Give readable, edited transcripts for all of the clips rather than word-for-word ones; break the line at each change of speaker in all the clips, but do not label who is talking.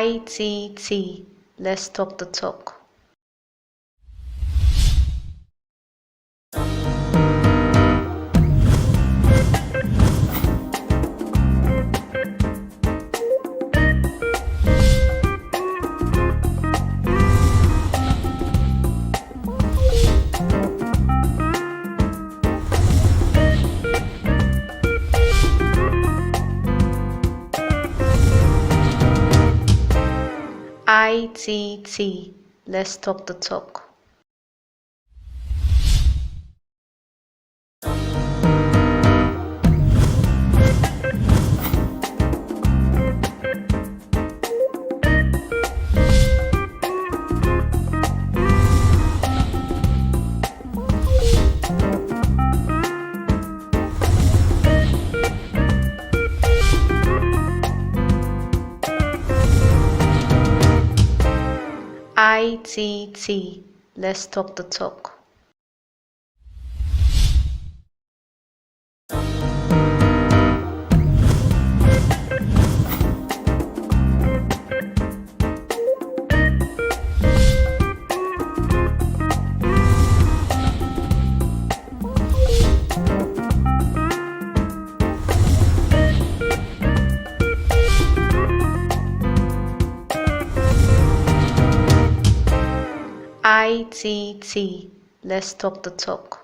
ITT. Let's talk the talk. ITT. Let's talk the talk. ITT. Let's talk the talk. ITT. Let's talk the talk.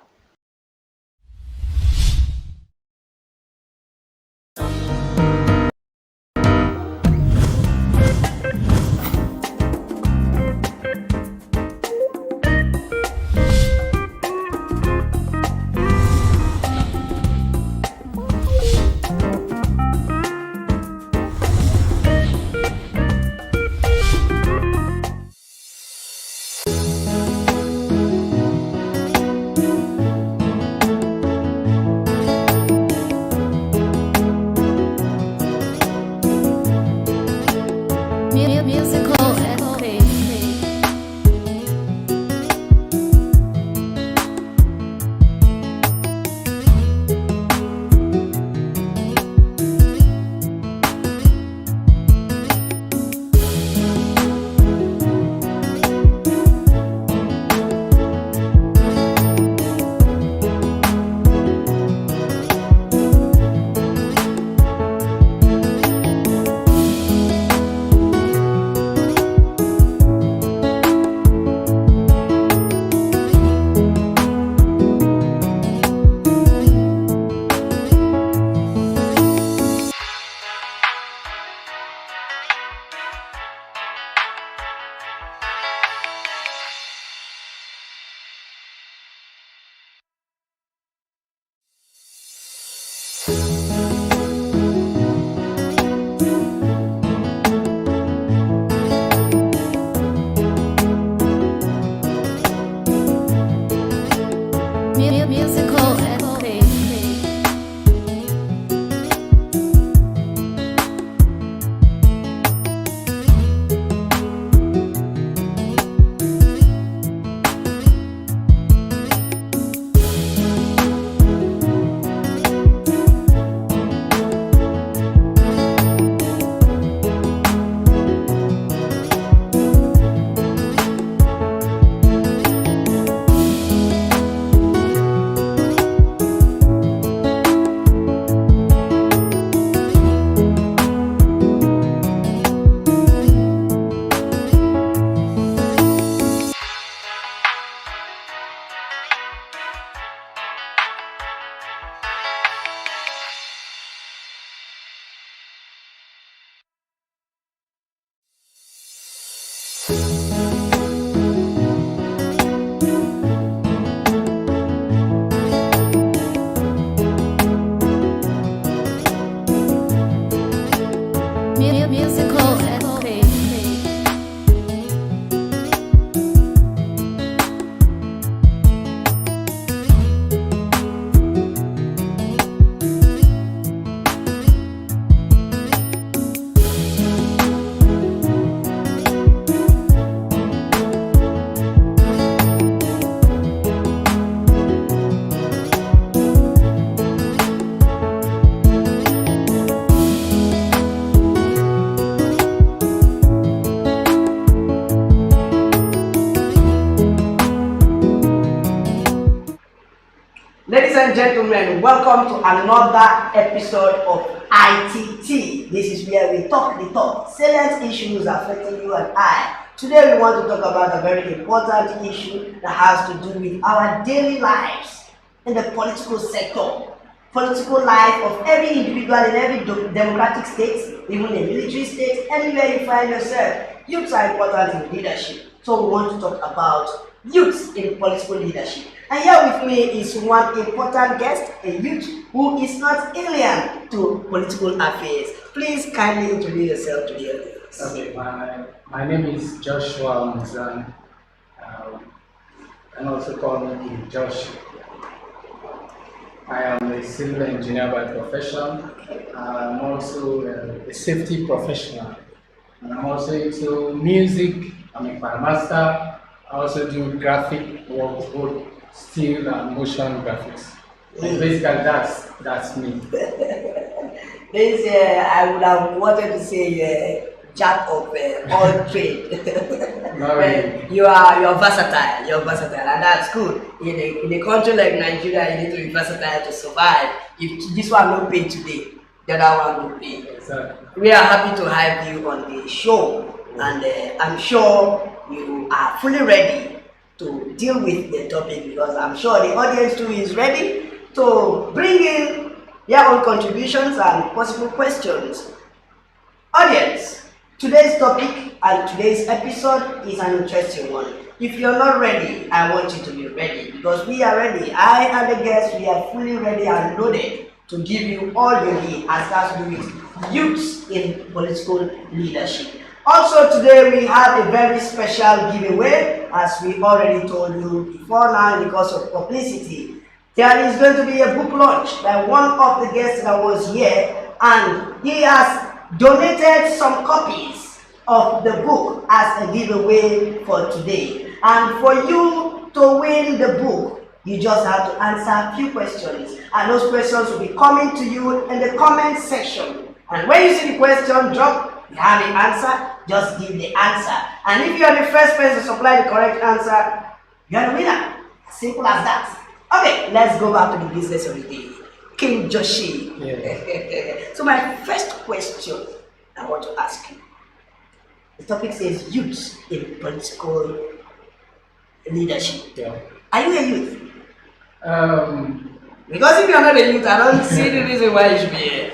gentlemen, welcome to another episode of ITT. This is where we talk the talk, salient issues affecting you and I. Today we want to talk about a very important issue that has to do with our daily lives in the political sector. Political life of every individual in every democratic state, even a military state, anywhere you find yourself. Youths are important in leadership. So we want to talk about youths in political leadership. And here with me is one important guest, a youth who is not alien to political affairs. Please kindly introduce yourself to the audience.
Okay, my name is Joshua Muzan. And also call me King Josh. I am a civil engineer by profession. I'm also a safety professional. And I'm also into music. I'm a choir master. I also do graphic work, both still and motion graphics. And basically, that's me.
This I would have wanted to say jack of all trade.
Really.
You are versatile. You're versatile, and that's good. In a country like Nigeria, you need to be versatile to survive. If this one don't pay today, the other one will pay.
Exactly.
We are happy to have you on the show, and I'm sure you are fully ready to deal with the topic, because I'm sure the audience too is ready to bring in their own contributions and possible questions. Audience, today's topic and today's episode is an interesting one. If you're not ready, I want you to be ready, because we are ready. I and the guests, we are fully ready and loaded to give you all you need as has to do with youths in political leadership. Also today we have a very special giveaway, as we already told you before now because of publicity. There is going to be a book launch by one of the guests that was here, and he has donated some copies of the book as a giveaway for today. And for you to win the book, you just have to answer a few questions, and those questions will be coming to you in the comment section. And when you see the question drop, you have the answer, just give the answer. And if you are the first person to supply the correct answer, you are the winner. Simple as that. Okay, let's go back to the business of the day. King Joshi.
Yeah.
So my first question I want to ask you. The topic says youths in political leadership.
Yeah.
Are you a youth? Because if you are not a youth, I don't see the reason why you should be here.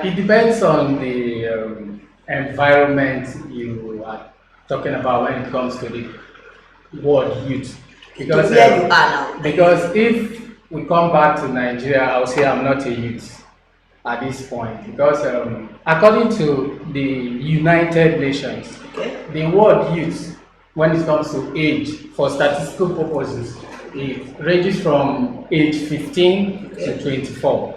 It depends on the environment you are talking about when it comes to the word youth. Because
where you are now.
Because if we come back to Nigeria, I would say I'm not a youth at this point. Because according to the United Nations,
Okay.
the word youth, when it comes to age, for statistical purposes, it ranges from age 15 to 24.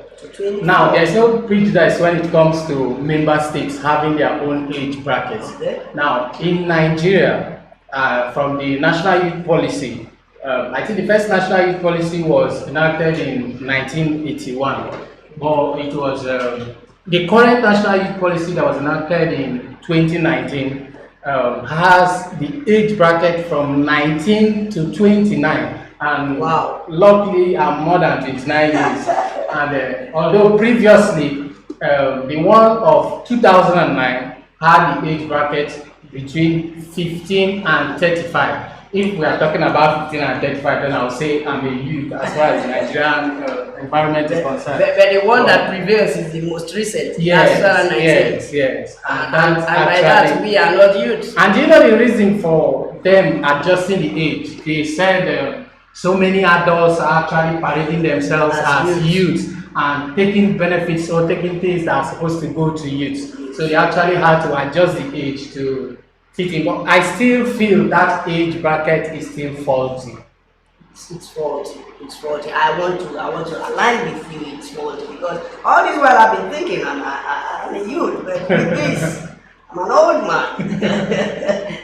Now, there's no prejudice when it comes to member states having their own age brackets.
Okay.
Now, in Nigeria, from the National Youth Policy, I think the first National Youth Policy was enacted in 1981, but it was the current National Youth Policy that was enacted in 2019 has the age bracket from 19 to 29. And
wow.
Luckily, I'm more than 29 years. And although previously, the one of 2009 had the age bracket between 15 and 35. If we are talking about 15 and 35, then I'll say I'm a youth as far as the Nigerian environment is concerned.
But the one that prevails is the most recent.
Yes,
that's
yes.
And by that, we are not youth.
And do you know the reason for them adjusting the age? They said so many adults are actually parading themselves as youth and taking benefits or taking things that are supposed to go to youth. So they actually had to adjust the age to fit in. But I still feel that age bracket is still faulty.
It's faulty. It's faulty. I want to align with you. It's faulty because all this while I've been thinking I'm a youth, but with this I'm an old man.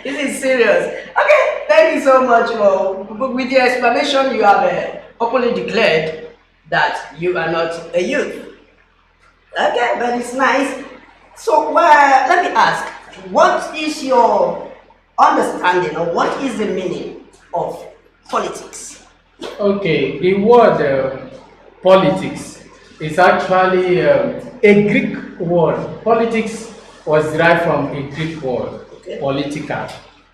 This is serious. Okay, thank you so much for with your explanation. You have openly declared that you are not a youth. Okay, but it's nice. So let me ask, what is your understanding or what is the meaning of politics?
Okay, the word politics is actually a Greek word. Politics was derived from a Greek word,
Okay.
politica,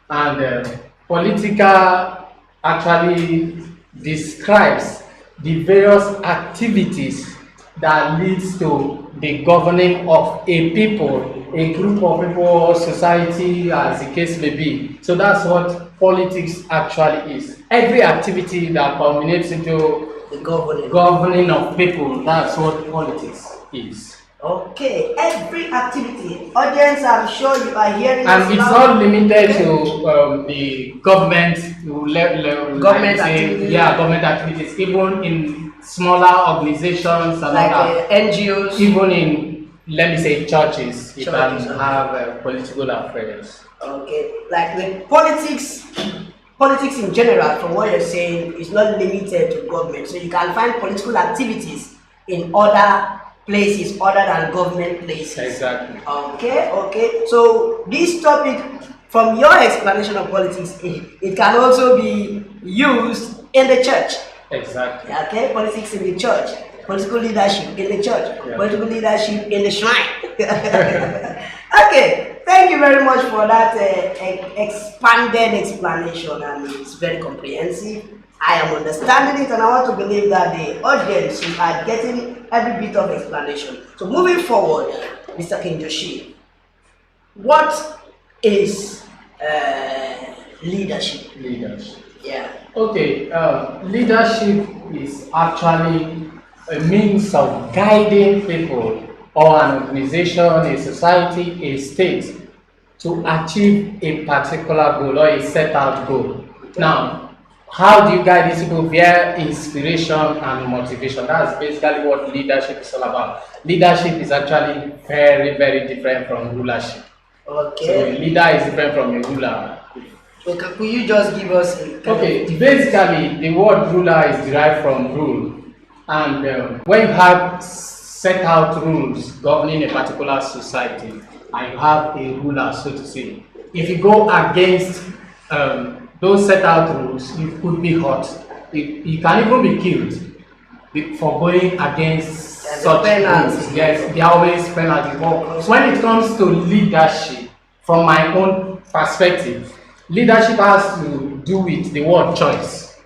and politica actually describes the various activities that leads to the governing of a people, a group of people, or society, as the case may be. So that's what politics actually is. Every activity that culminates into
The governing.
governing of people, that's what politics is.
Okay, every activity. Audience, I'm sure you are hearing
And
this
it's
now.
not limited
Okay.
to the government
Government
like
activities.
yeah, government activities, even in smaller organizations and
Like
all that.
NGOs.
Even in, let me say, churches, you can
Churches, okay.
have political affairs.
Okay, like with politics in general, from what you're saying, is not limited to government. So you can find political activities in other places other than government places.
Exactly.
Okay, okay. So this topic, from your explanation of politics, it can also be used in the church.
Exactly.
Okay, politics in the church, political leadership in the church,
Yeah.
political leadership in the shrine. Okay, thank you very much for that expanded explanation, and it's very comprehensive. I am understanding it, and I want to believe that the audience are getting every bit of explanation. So moving forward, Mr. Kinjoshi, what is leadership?
Leadership.
Yeah.
Okay, leadership is actually a means of guiding people or an organization, a society, a state to achieve a particular goal or a set out goal. Now, how do you guide these people via inspiration and motivation? That's basically what leadership is all about. Leadership is actually very, very different from rulership. So
Okay.
a leader is different from a ruler.
So could you just give us a
Okay, basically the word ruler is derived from rule, and when you have set out rules governing a particular society, and you have a ruler, so to say, if you go against those set out rules, you could be hurt. You can even be killed for going against
There's a
such
penalty.
rules. Yes, there are always penalties. But when it comes to leadership, from my own perspective, leadership has to do with the word choice.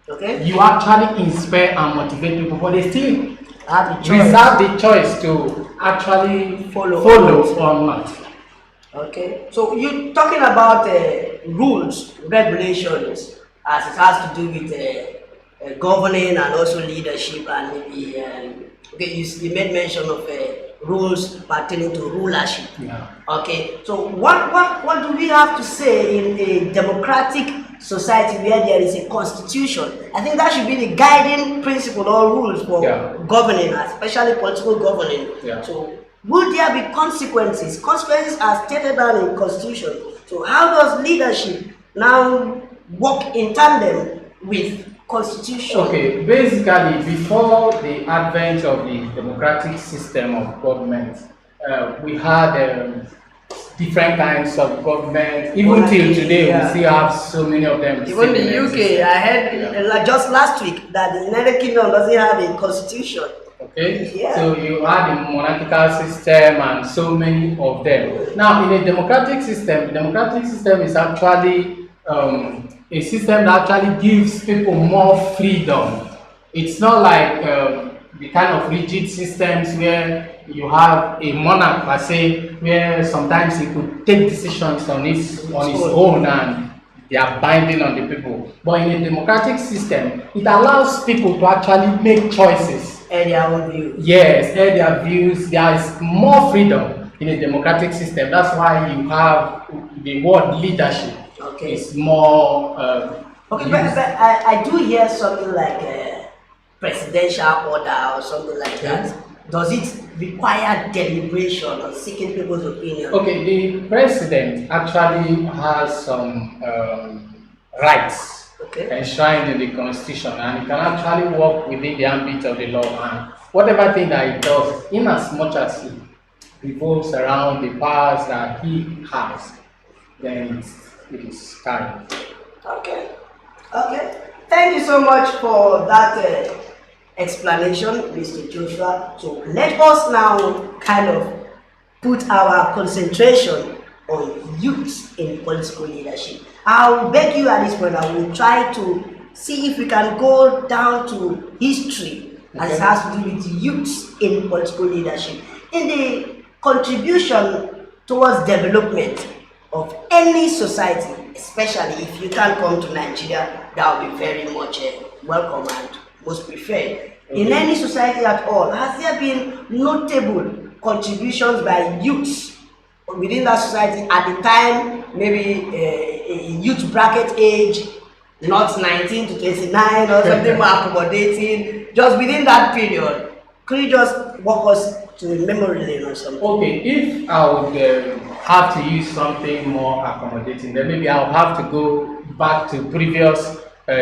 Okay.
You actually inspire and motivate people, but they still
Have the choice.
reserve the choice to actually
Follow.
or not.
Okay. So you talking about rules, regulations, as it has to do with governing and also leadership, and maybe okay, you made mention of rules pertaining to rulership.
Yeah.
Okay, so what do we have to say in a democratic society where there is a constitution? I think that should be the guiding principle or rules for
Yeah.
governing, especially political governing.
Yeah.
So would there be consequences? Consequences are stated down in constitution. So how does leadership now work in tandem with constitution?
Okay, basically, before the advent of the democratic system of government, we had different kinds of government. Even till today,
Yeah.
we still have so many of them.
Even
still
the
in
UK,
existence.
I heard like just last week that the United Kingdom doesn't have a constitution.
Okay,
Yeah.
so you have the monarchical system and so many of them. Now, in a democratic system, the democratic system is actually a system that actually gives people more freedom. It's not like the kind of rigid systems where you have a monarch per se, where sometimes he could take decisions on his own and they are binding on the people. But in a democratic system, it allows people to actually make choices.
And their own view.
Yes, air their views. There is more freedom in a democratic system. That's why you have the word leadership.
Okay.
It's more.
Okay,
used.
but I do hear something like a presidential order or something like that. Does it require deliberation or seeking people's opinion?
Okay, the president actually has some rights
Okay.
enshrined in the constitution, and he can actually work within the ambit of the law, and whatever thing that he does, in as much as he revolves around the powers that he has, then it is carried.
Okay. Okay. Thank you so much for that explanation, Mr. Joshua. So let us now kind of put our concentration on youth in political leadership. I'll beg you at this point, I will try to see if we can go down to history as it has to do with youth in political leadership. In the contribution towards development of any society, especially if you can come to Nigeria, that will be very much welcome and most preferred. In any society at all, has there been notable contributions by youths within that society at the time, maybe a youth bracket age, not 19 to 29 or something more accommodating, just within that period? Could you just walk us to a memory lane or something?
Okay, if I would have to use something more accommodating, then maybe I'll have to go back to previous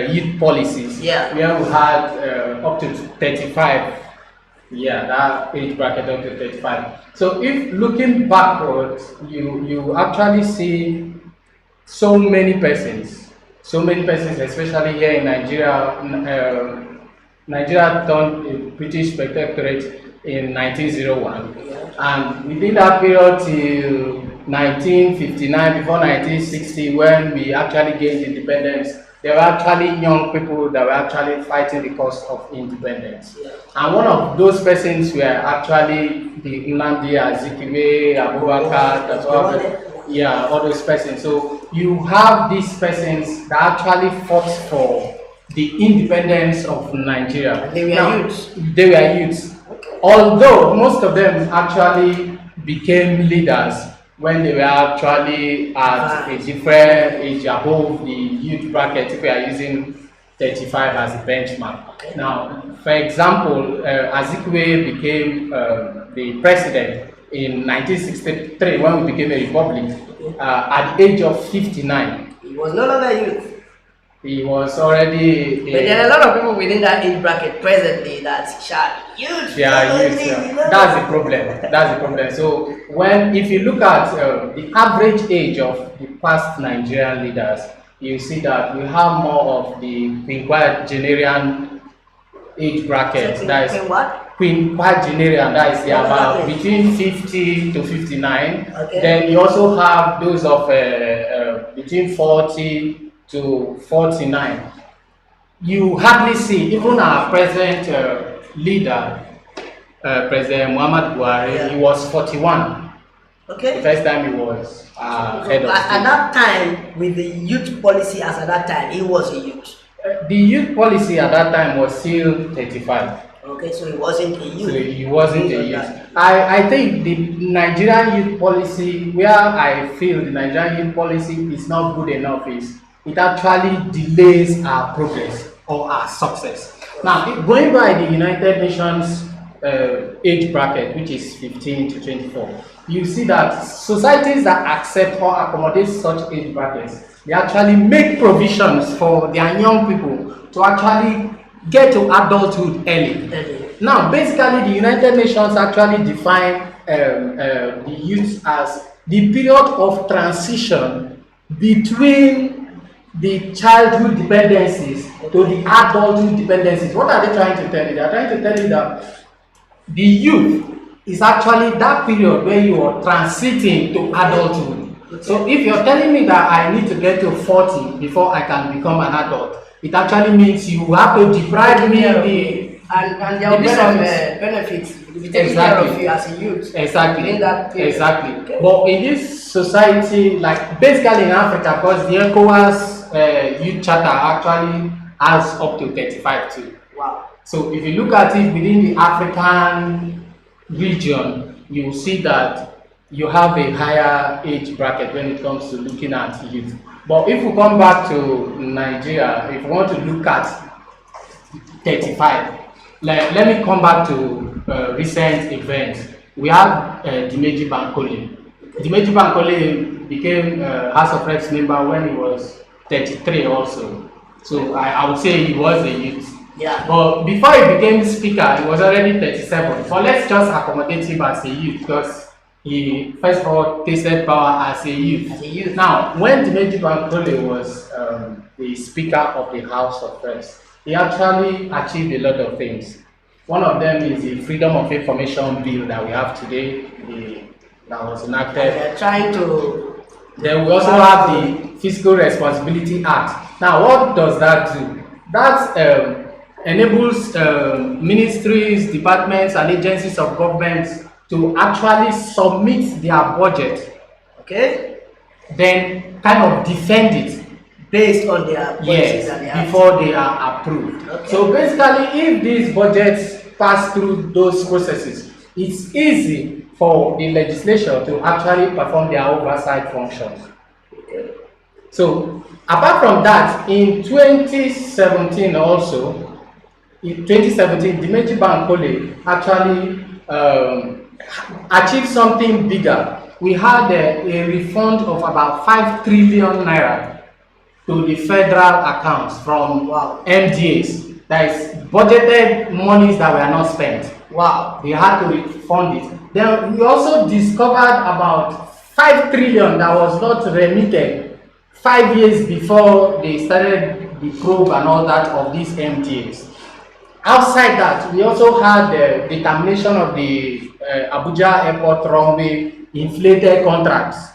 youth policies,
Yeah.
where we had up to 35. Yeah, that age bracket up to 35. So if looking backwards, you actually see so many persons, especially here in Nigeria. Nigeria turned a British protectorate in 1901, and within that period till 1959, before 1960, when we actually gained independence, there were actually young people that were actually fighting the cause of independence. And one of those persons were actually the Nnamdi Azikiwe, Abubakar, yeah, all those persons. So you have these persons that actually fought for the independence of Nigeria.
They were youths.
They were youths. Although most of them actually became leaders when they were actually at a different age above the youth bracket, if we are using 35 as a benchmark. Now, for example, Azikiwe became the president in 1963 when we became a republic at the age of 59.
He was no longer youth.
He was already.
But there are a lot of people within that age bracket presently that shout youth.
Yeah, youth. Yeah. That's the problem. That's the problem. So if you look at the average age of the past Nigerian leaders, you see that we have more of the quinquagenarian age bracket. That is
what?
Quinquagenarian. That is about between 50 to 59.
Okay.
Then you also have those of between 40 to 49. You hardly see, even our present leader, President Muhammad Buhari, he was 41.
Okay.
The first time he was head of state.
At that time, with the youth policy as at that time, he was a youth.
The youth policy at that time was still 35.
Okay, so he wasn't a youth.
So he wasn't a youth. I think the Nigerian youth policy, where I feel the Nigerian youth policy is not good enough, is it actually delays our progress or our success. Now, going by the United Nations age bracket, which is 15 to 24, you see that societies that accept or accommodate such age brackets, they actually make provisions for their young people to actually get to adulthood early. Now, basically, the United Nations actually define the youth as the period of transition between the childhood dependencies to the adulthood dependencies. What are they trying to tell you? They are trying to tell you that the youth is actually that period where you are transiting to adulthood. So if you're telling me that I need to get to 40 before I can become an adult, it actually means you have to deprive me
and there will be some benefits to be taken care of you as a youth.
Exactly. Exactly.
Okay.
But in this society, like basically in Africa, because the ECOWAS youth charter actually has up to 35 too.
Wow.
So if you look at it within the African region, you will see that you have a higher age bracket when it comes to looking at youth. But if we come back to Nigeria, if we want to look at 35, let me come back to recent events. We have Dimeji Bankole. Dimeji Bankole became House of Reps member when he was 33 also. So I would say he was a youth.
Yeah.
But before he became speaker, he was already 37. But let's just accommodate him as a youth because he first of all tasted power as a youth. Now, when Dimeji Bankole was the speaker of the House of Reps, he actually achieved a lot of things. One of them is the Freedom of Information Bill that we have today, that was enacted.
They're trying to.
Then we also have the Fiscal Responsibility Act. Now, what does that do? That enables ministries, departments, and agencies of government to actually submit their budget,
Okay.
then kind of defend it.
Based on their policies that they
Yes,
have.
before they are approved.
Okay.
So basically, if these budgets pass through those processes, it's easy for the legislature to actually perform their oversight functions.
Okay.
So apart from that, in 2017 also, in 2017, Dimeji Bankole actually achieved something bigger. We had a refund of about 5 trillion naira to the federal accounts from MDAs. That is budgeted monies that were not spent.
Wow.
They had to refund it. Then we also discovered about 5 trillion that was not remitted 5 years before they started the probe and all that of these MDAs. Outside that, we also had the termination of the Abuja Airport runway inflated contracts.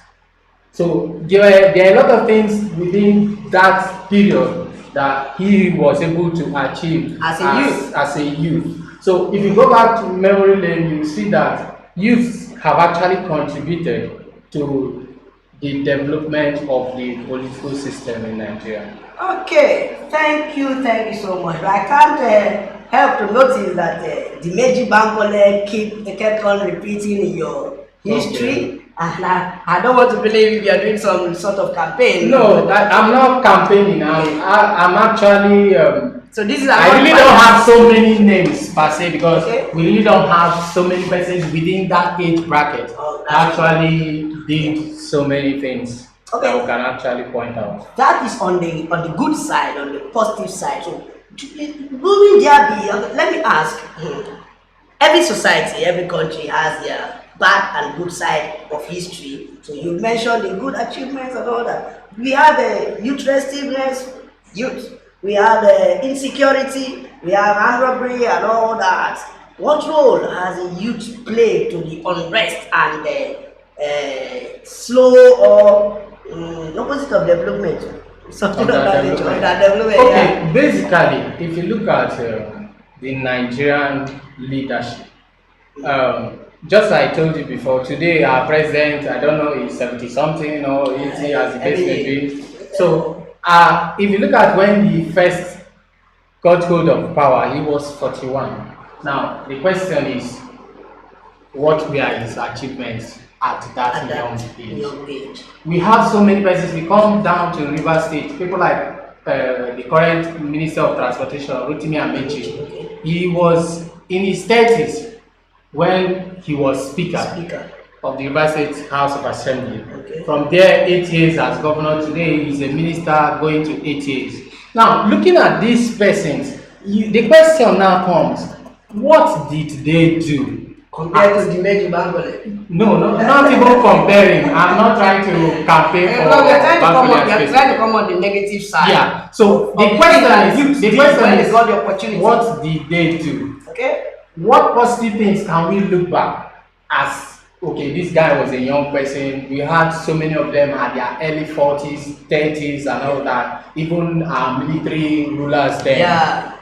So there are a lot of things within that period that he was able to achieve as a youth. So if you go back to memory lane, you see that youths have actually contributed to the development of the political system in Nigeria.
Okay, thank you so much. I can't help to notice that Dimeji Bankole kept on repeating in your history.
Okay.
And I don't want to believe you are doing some sort of campaign.
No, I'm not campaigning. I'm actually.
So this is.
I really don't have so many names per se because
Okay.
we really don't have so many persons within that age bracket actually did so many things
Okay.
that we can actually point out.
That is on the good side, on the positive side. So, will there be? Let me ask. Every society, every country has their bad and good side of history. So you mentioned the good achievements and all that. We have youth restiveness, we have insecurity, we have armed robbery and all that. What role has a youth played to the unrest and slow or opposite of development? Something of that nature. Development.
Okay,
Yeah.
basically, if you look at the Nigerian leadership, just like I told you before, today our president, I don't know, is 70 something or 80 as the case may be. So if you look at when he first got hold of power, he was 41. Now the question is, what were his achievements at that young age? We have so many persons. We come down to River State, people like the current Minister of Transportation, Rotimi Amechi.
Okay.
He was in his 30s when he was speaker of the River State House of Assembly.
Okay.
From there, 8 years as governor. Today, he's a minister going to 8 years. Now, looking at these persons, the question now comes, what did they do?
Compared to Dimeji Bankole?
No, not even comparing. I'm not trying to campaign for
We're trying
Bankole.
to come on the negative side.
Yeah. So the
Of
question is,
when they got the opportunity.
what did they do?
Okay.
What positive things can we look back as, okay, this guy was a young person, we had so many of them at their early 40s, 30s and all that, even military rulers then.
Yeah.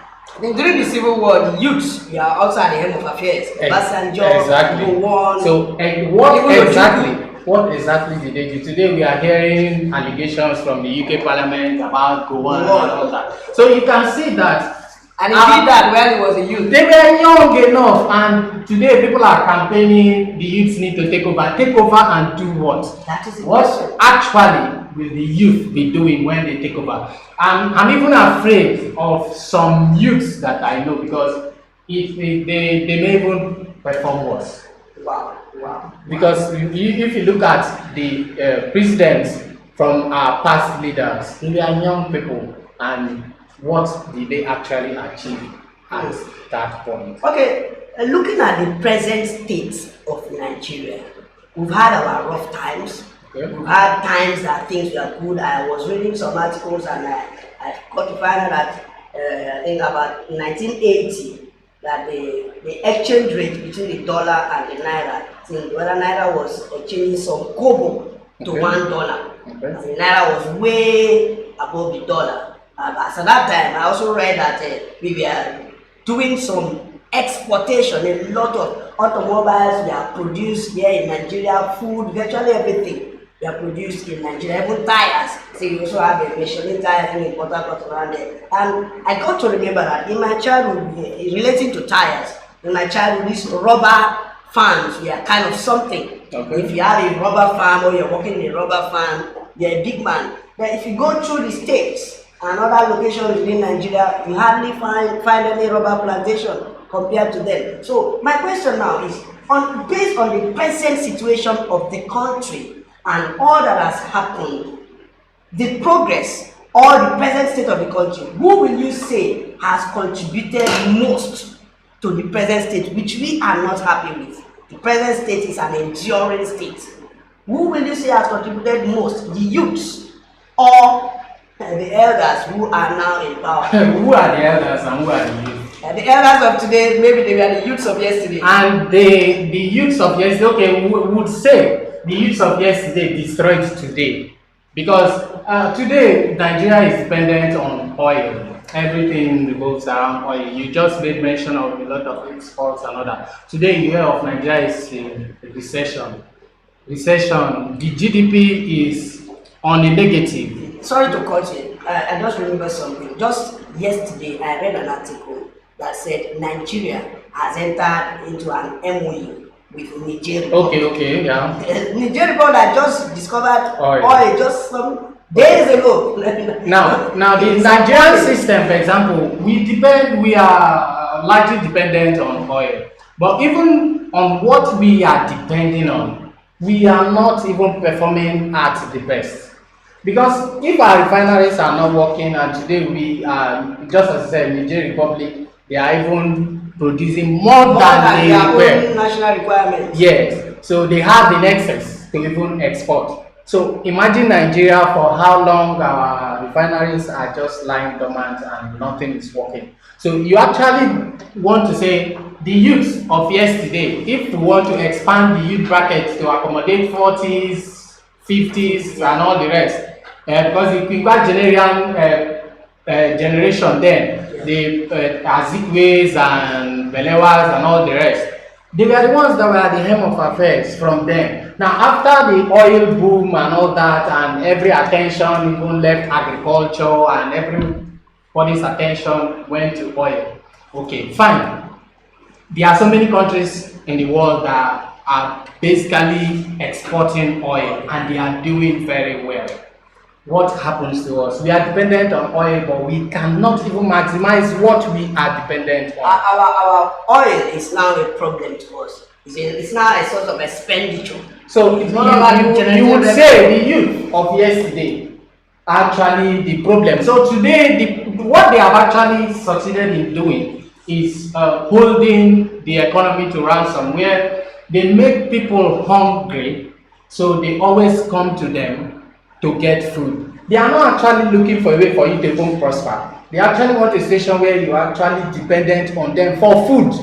During the Civil War, the youths were outside the helm of affairs.
Exactly. So, and what exactly did they do? Today we are hearing allegations from the UK Parliament about Gowon and all that. So you can see that.
And he did that when he was a youth.
They were young enough, and today people are campaigning the youths need to take over. Take over and do what?
That is the
What
question.
actually will the youth be doing when they take over? I'm even afraid of some youths that I know because if they may even perform worse.
Wow.
Because if you look at the presidents from our past leaders, they are young people, and what did they actually achieve at that point?
Okay, looking at the present state of Nigeria, we've had our rough times.
Okay.
We've had times that things were good. I was reading some articles and I got to find out that I think about 1980, that the exchange rate between the dollar and the naira, since whether naira was exchanging some kobo to $1, the naira was way above the dollar. As at that time, I also read that we were doing some exportation. A lot of automobiles were produced here in Nigeria, food, virtually everything were produced in Nigeria, even tires. So you also have a Michelin tires in Port Harcourt around there. And I got to remember that in my childhood, relating to tires, in my childhood, these rubber farms were kind of something. If you have a rubber farm or you're working in a rubber farm, you're a big man. But if you go through the states and other locations within Nigeria, you hardly find any rubber plantation compared to them. So my question now is, based on the present situation of the country and all that has happened, the progress or the present state of the country, who will you say has contributed most to the present state, which we are not happy with? The present state is an enduring state. Who will you say has contributed most? The youths or the elders who are now in power?
Who are the elders and who are the youth?
The elders of today, maybe they were the youths of yesterday.
And the youths of yesterday, okay, we would say the youths of yesterday destroyed today. Because today, Nigeria is dependent on oil. Everything revolves around oil. You just made mention of a lot of exports and all that. Today, you hear of Nigeria is in a recession. The GDP is on a negative.
Sorry to cut you. I just remember something. Just yesterday, I read an article that said Nigeria has entered into an MOU with Nigeria.
Okay, yeah.
Nigeria that just discovered oil just some days ago.
Now the Nigerian system, for example, we are largely dependent on oil. But even on what we are depending on, we are not even performing at the best. Because if our refineries are not working, and today we are, just as I said, Niger Republic, they are even producing more than they require.
National requirements.
Yes, so they have in excess to even export. So imagine Nigeria, for how long our refineries are just lying dormant and nothing is working. So you actually want to say the youth of yesterday, if we want to expand the youth bracket to accommodate 40s, 50s and all the rest, because the Quinquagenarian generation then, the Azikwe's and Belewas and all the rest, they were the ones that were at the helm of affairs from them. Now, after the oil boom and all that, and every attention even left agriculture and everybody's attention went to oil. Okay, fine. There are so many countries in the world that are basically exporting oil and they are doing very well. What happens to us? We are dependent on oil, but we cannot even maximize what we are dependent on.
Our oil is now a problem to us. It's now a sort of expenditure.
So you would say the youth of yesterday actually the problem. So today, what they have actually succeeded in doing is holding the economy to ransom, where they make people hungry, so they always come to them to get food. They are not actually looking for a way for you to even prosper. They actually want a situation where you are actually dependent on them for food,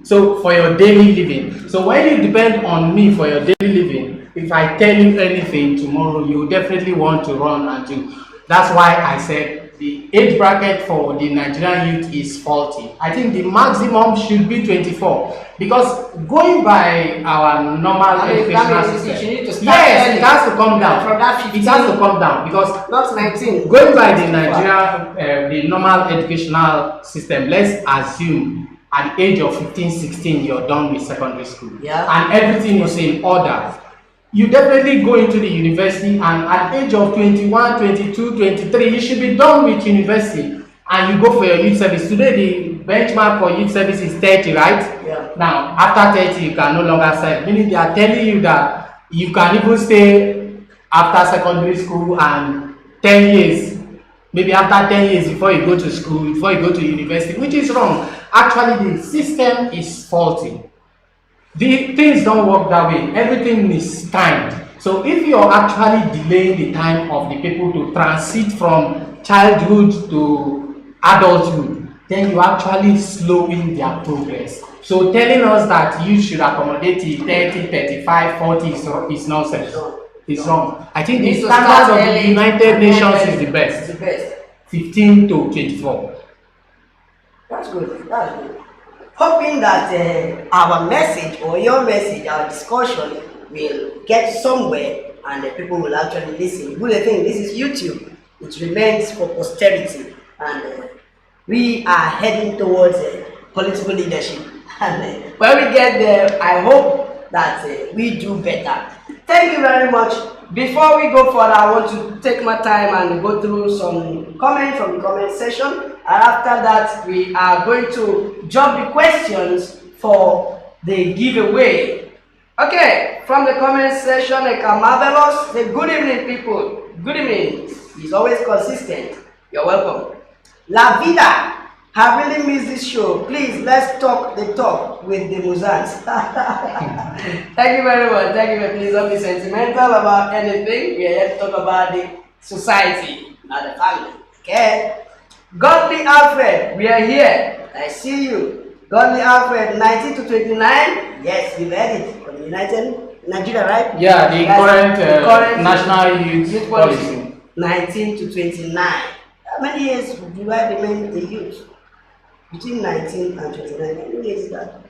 so for your daily living. So when you depend on me for your daily living, if I tell you anything tomorrow, you definitely want to run and do. That's why I said the age bracket for the Nigerian youth is 40. I think the maximum should be 24, because going by our normal educational system, yes, it has to come down.
From that 15,
it has to come down, because
not 19.
Going by the Nigeria, the normal educational system, let's assume at the age of 15, 16, you're done with secondary school, and everything is in order. You definitely go into the university, and at the age of 21, 22, 23, you should be done with university, and you go for your youth service. Today, the benchmark for youth service is 30, right?
Yeah.
Now, after 30, you can no longer serve. Meaning they are telling you that you can even stay after secondary school and 10 years, maybe after 10 years before you go to school, before you go to university, which is wrong. Actually, the system is faulty. The things don't work that way. Everything is timed. So if you're actually delaying the time of the people to transit from childhood to adulthood, then you're actually slowing their progress. So telling us that you should accommodate it 30, 35, 40 is nonsense. It's wrong. I think the standard of the United Nations is the best.
The best.
15 to 24.
That's good. That's good. Hoping that our message or your message, our discussion will get somewhere and people will actually listen. Good thing, this is YouTube. It remains for posterity, and we are heading towards political leadership. And when we get there, I hope that we do better. Thank you very much. Before we go further, I want to take my time and go through some comments from the comment section. And after that, we are going to drop the questions for the giveaway. Okay, from the comment section, Marvelous, say good evening, people. Good evening. He's always consistent. You're welcome. La Vida, I really missed this show. Please, let's talk the talk with the Muzans. Thank you very much. Thank you. Please don't be sentimental about anything. We are here to talk about the society, not the family. Okay? Godly Alfred, we are here. I see you. Godly Alfred, 19 to 29. Yes, you read it from United Nigeria, right?
Yeah, the current national youth policy.
19 to 29. How many years do I remain a youth? Between 19 and 29. How many years is that?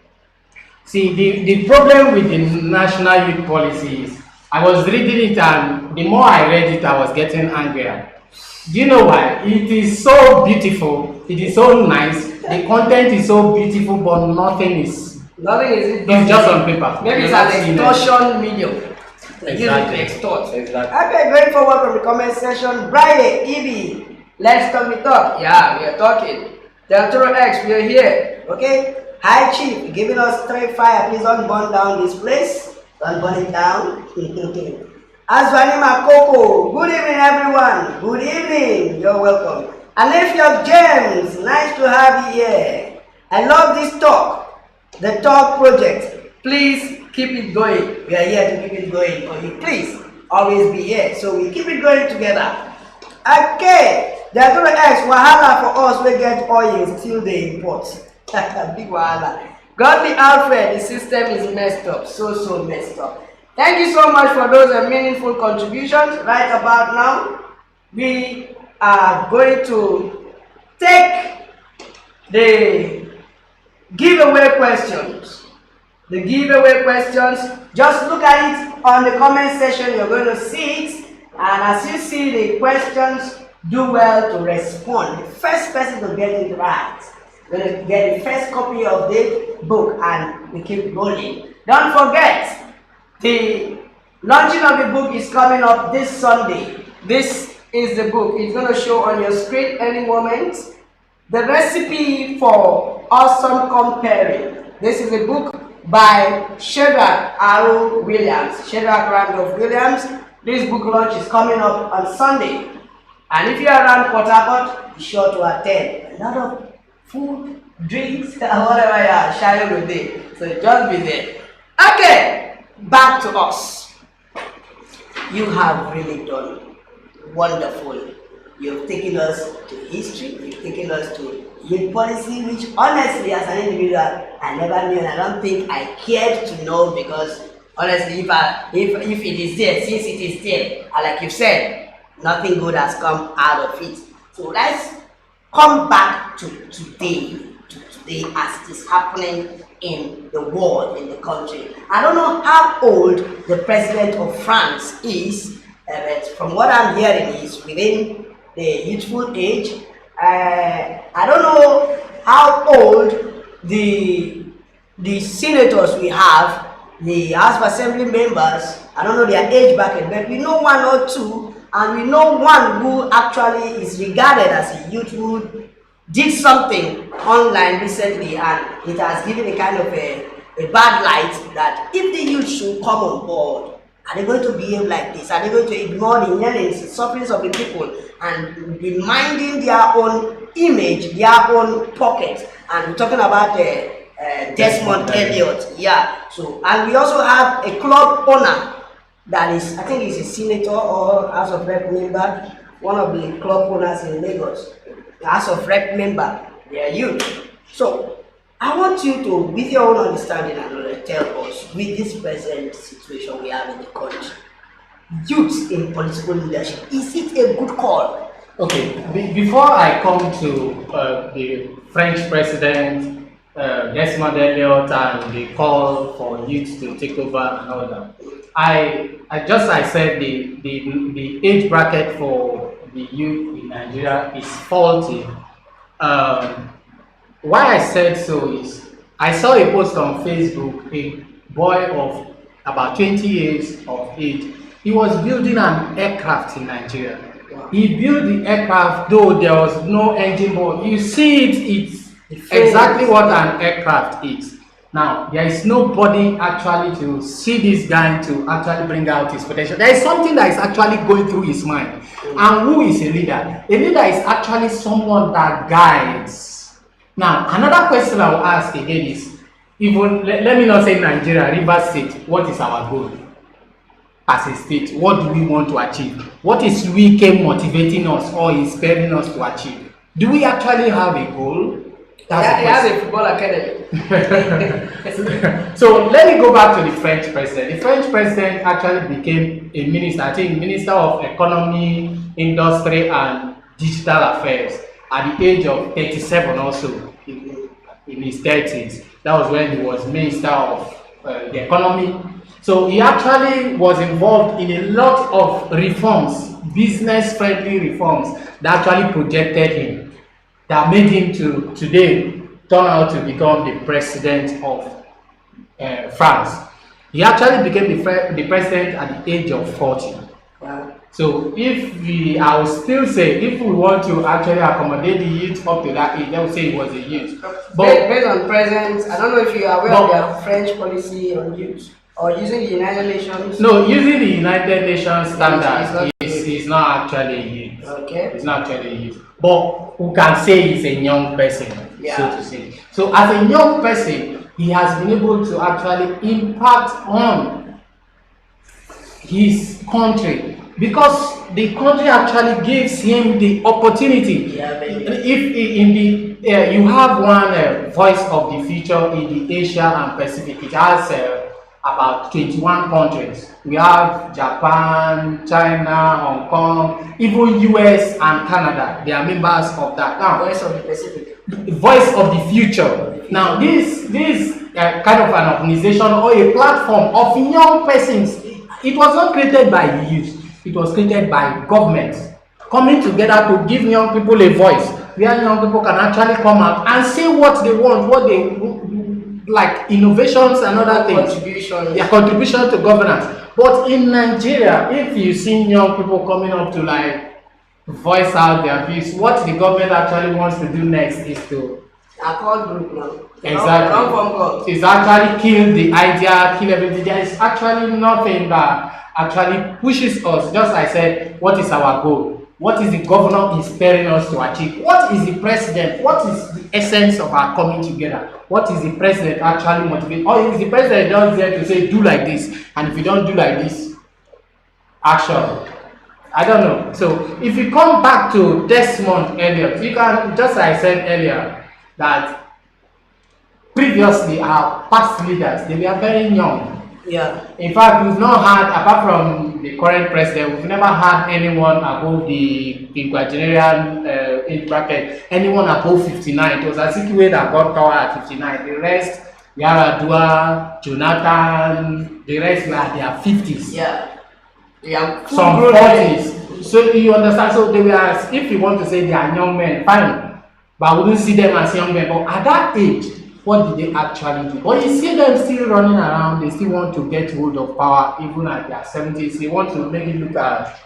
See, the problem with the national youth policy is, I was reading it and the more I read it, I was getting angrier. Do you know why? It is so beautiful, it is so nice, the content is so beautiful, but nothing is it's just on paper.
Maybe it's an extortion medium.
Exactly.
To extort.
Exactly.
Okay, going forward from the comment section, Brian, Evie, let's talk the talk. Yeah, we are talking. Deltoro X, we are here. Okay? Hi Chief, giving us 3 fire. Please don't burn down this place. Don't burn it down. Azwanima Coco, good evening everyone. Good evening. You're welcome. Alefia James, nice to have you here. I love this talk. The talk project. Please keep it going. We are here to keep it going for you. Please always be here. So we keep it going together. Okay. They are going to ask wahala for us. We get oil still they import. Big wahala. Godly Alfred, the system is messed up. So messed up. Thank you so much for those meaningful contributions. Right about now, we are going to take the giveaway questions. The giveaway questions, just look at it on the comment section. You're going to see it. And as you see the questions, do well to respond. The first person to get it right, going to get the first copy of the book, and we keep rolling. Don't forget, the launching of the book is coming up this Sunday. This is the book. It's going to show on your screen any moment. The recipe for awesome comparing. This is a book by Shadrach R. Williams. Shadrach Randolph Williams. This book launch is coming up on Sunday. And if you are around Port Harcourt, be sure to attend. A lot of food, drinks, whatever you are, sharing with it. So just be there. Okay, back to us. You have really done wonderful. You've taken us to history, you've taken us to youth policy, which honestly, as an individual, I never knew, and I don't think I cared to know, because honestly, if it is there, since it is there, and like you've said, nothing good has come out of it. So let's come back to today as it is happening in the world, in the country. I don't know how old the president of France is, but from what I'm hearing, he's within the youthful age. I don't know how old the senators we have, the House of Assembly members, I don't know their age bracket, but we know 1 or 2, and we know one who actually is regarded as a youth who did something online recently, and it has given a kind of a bad light that if the youth should come on board, are they going to behave like this? Are they going to ignore the yearnings, the sufferings of the people, and be minding their own image, their own pocket? And we're talking about Desmond Elliott. Yeah. So, and we also have a club owner that is, I think he's a senator or House of Rep member, one of the club owners in Lagos, House of Rep member, They are youth. So I want you to, with your own understanding and knowledge, tell us with this present situation we have in the country, youth in political leadership, is it a good call?
Okay, before I come to the French president, Desmond Elliot, and the call for youth to take over and all that, I said the age bracket for the youth in Nigeria is faulty. Um, why I said so is I saw a post on Facebook, a boy of about 20 years of age. He was building an aircraft in Nigeria. He built the aircraft, though there was no engine, but you see it's exactly what an aircraft is. Now, there is nobody actually to see this guy to actually bring out his potential. There is something that is actually going through his mind. And who is a leader? A leader is actually someone that guides. Now, another question I will ask again is, even let me not say Nigeria, Rivers State, what is our goal? As a state, what do we want to achieve? What is Wike motivating us or inspiring us to achieve? Do we actually have a goal?
That's have a football academy.
So let me go back to the French president. The French president actually became a minister, I think Minister of Economy, Industry and Digital Affairs at the age of 37 also, in his 30s. That was when he was Minister of the Economy. So he actually was involved in a lot of reforms, business-friendly reforms that actually projected him, that made him to today turn out to become the president of France. He actually became the president at the age of 40.
Wow.
So I will still say, if we want to actually accommodate the youth up to that age, they will say he was a youth.
But based on present, I don't know if you are aware of their French policy on youth. Or using the United Nations?
No, using the United Nations standard is not actually a youth.
Okay.
It's not actually a youth. But who can say he's a young person, so to say. So as a young person, he has been able to actually impact on his country because the country actually gives him the opportunity. If in the you have one voice of the future in the Asia and Pacific, it has about 21 countries. We have Japan, China, Hong Kong, even US and Canada. They are members of that. Now,
Voice of the Pacific.
Voice of the Future. Now, this kind of an organization or a platform of young persons, it was not created by the youth. It was created by governments coming together to give young people a voice, where young people can actually come out and say what they want, what they like innovations and other things. Contribution to governance. But in Nigeria, if you see young people coming up to like voice out their views, what the government actually wants to do next is to
accord group now.
Exactly. It's actually kill the idea, kill everything. There is actually nothing that actually pushes us. Just like I said, what is our goal? What is the governor inspiring us to achieve? What is the president? What is the essence of our coming together? What is the president actually motivating? Or is the president just there to say, do like this? And if you don't do like this, action. I don't know. So if you come back to Desmond Elliot, you can, just like I said earlier, that previously our past leaders, they were very young.
Yeah.
In fact, we've not had, apart from the current president, we've never had anyone above the quinquagenarian age bracket, anyone above 59. It was Azikiwe that got power at 59. The rest, Yaradua, Jonathan, the rest were at their 50s.
Yeah.
Some 40s. So you understand? So they were, if you want to say they are young men, fine. But I wouldn't see them as young men. But at that age, what did they actually do? But you see them still running around, they still want to get hold of power even at their 70s. They want to make it look at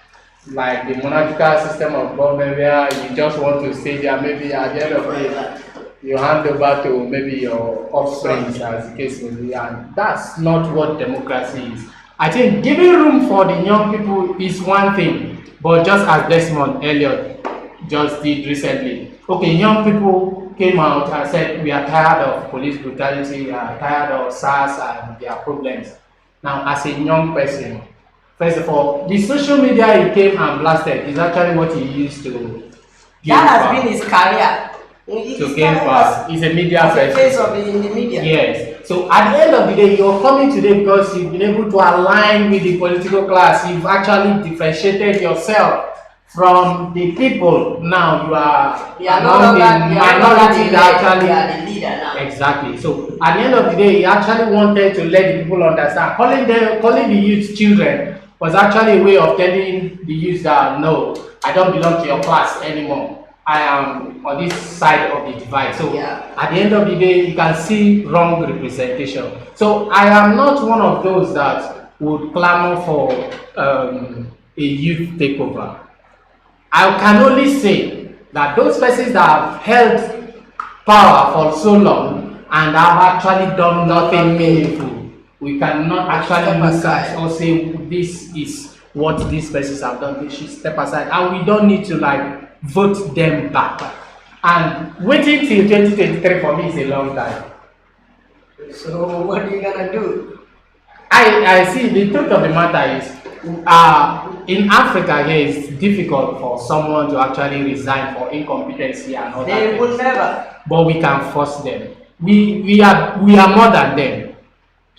like the monarchical system of government where you just want to stay there, maybe at the end of it, you hand over to maybe your offspring, as the case may be. And that's not what democracy is. I think giving room for the young people is one thing, but just as Desmond Elliot just did recently. Okay, young people came out and said, we are tired of police brutality, we are tired of SARS and their problems. Now, as a young person, first of all, the social media he came and blasted is actually what he used to give
that has been his career.
to gain power. It's a media
person. Face of it in the media.
Yes. So at the end of the day, you're coming today because you've been able to align with the political class. You've actually differentiated yourself from the people. Now you are among the minority that actually
are the leader now.
Exactly. So at the end of the day, he actually wanted to let the people understand. Calling the youth children was actually a way of telling the youth that no, I don't belong to your class anymore. I am on this side of the divide. So at the end of the day, you can see wrong representation. So I am not one of those that would clamor for a youth takeover. I can only say that those persons that have held power for so long and have actually done nothing meaningful, we cannot actually look at or say this is what these persons have done. They should step aside, and we don't need to like vote them back. And waiting till 2023 for me is a long time.
So what are you gonna do?
I see. The truth of the matter is, in Africa here, it's difficult for someone to actually resign for incompetency and all that.
They will never.
But we can force them. We are more than them.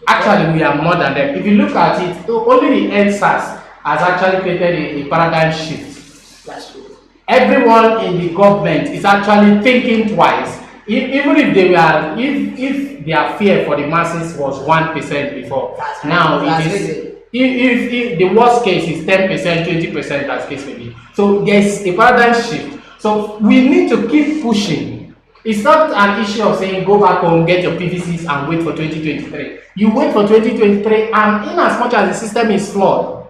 Actually, we are more than them. If you look at it, only the NSAS has actually created a paradigm shift.
That's true.
Everyone in the government is actually thinking twice. Even if they were, if their fear for the masses was 1% before, now it is. If the worst case is 10%, 20%, as case may be. So there's a paradigm shift. So we need to keep pushing. It's not an issue of saying go back home, get your PVCs and wait for 2023. You wait for 2023, and in as much as the system is flawed,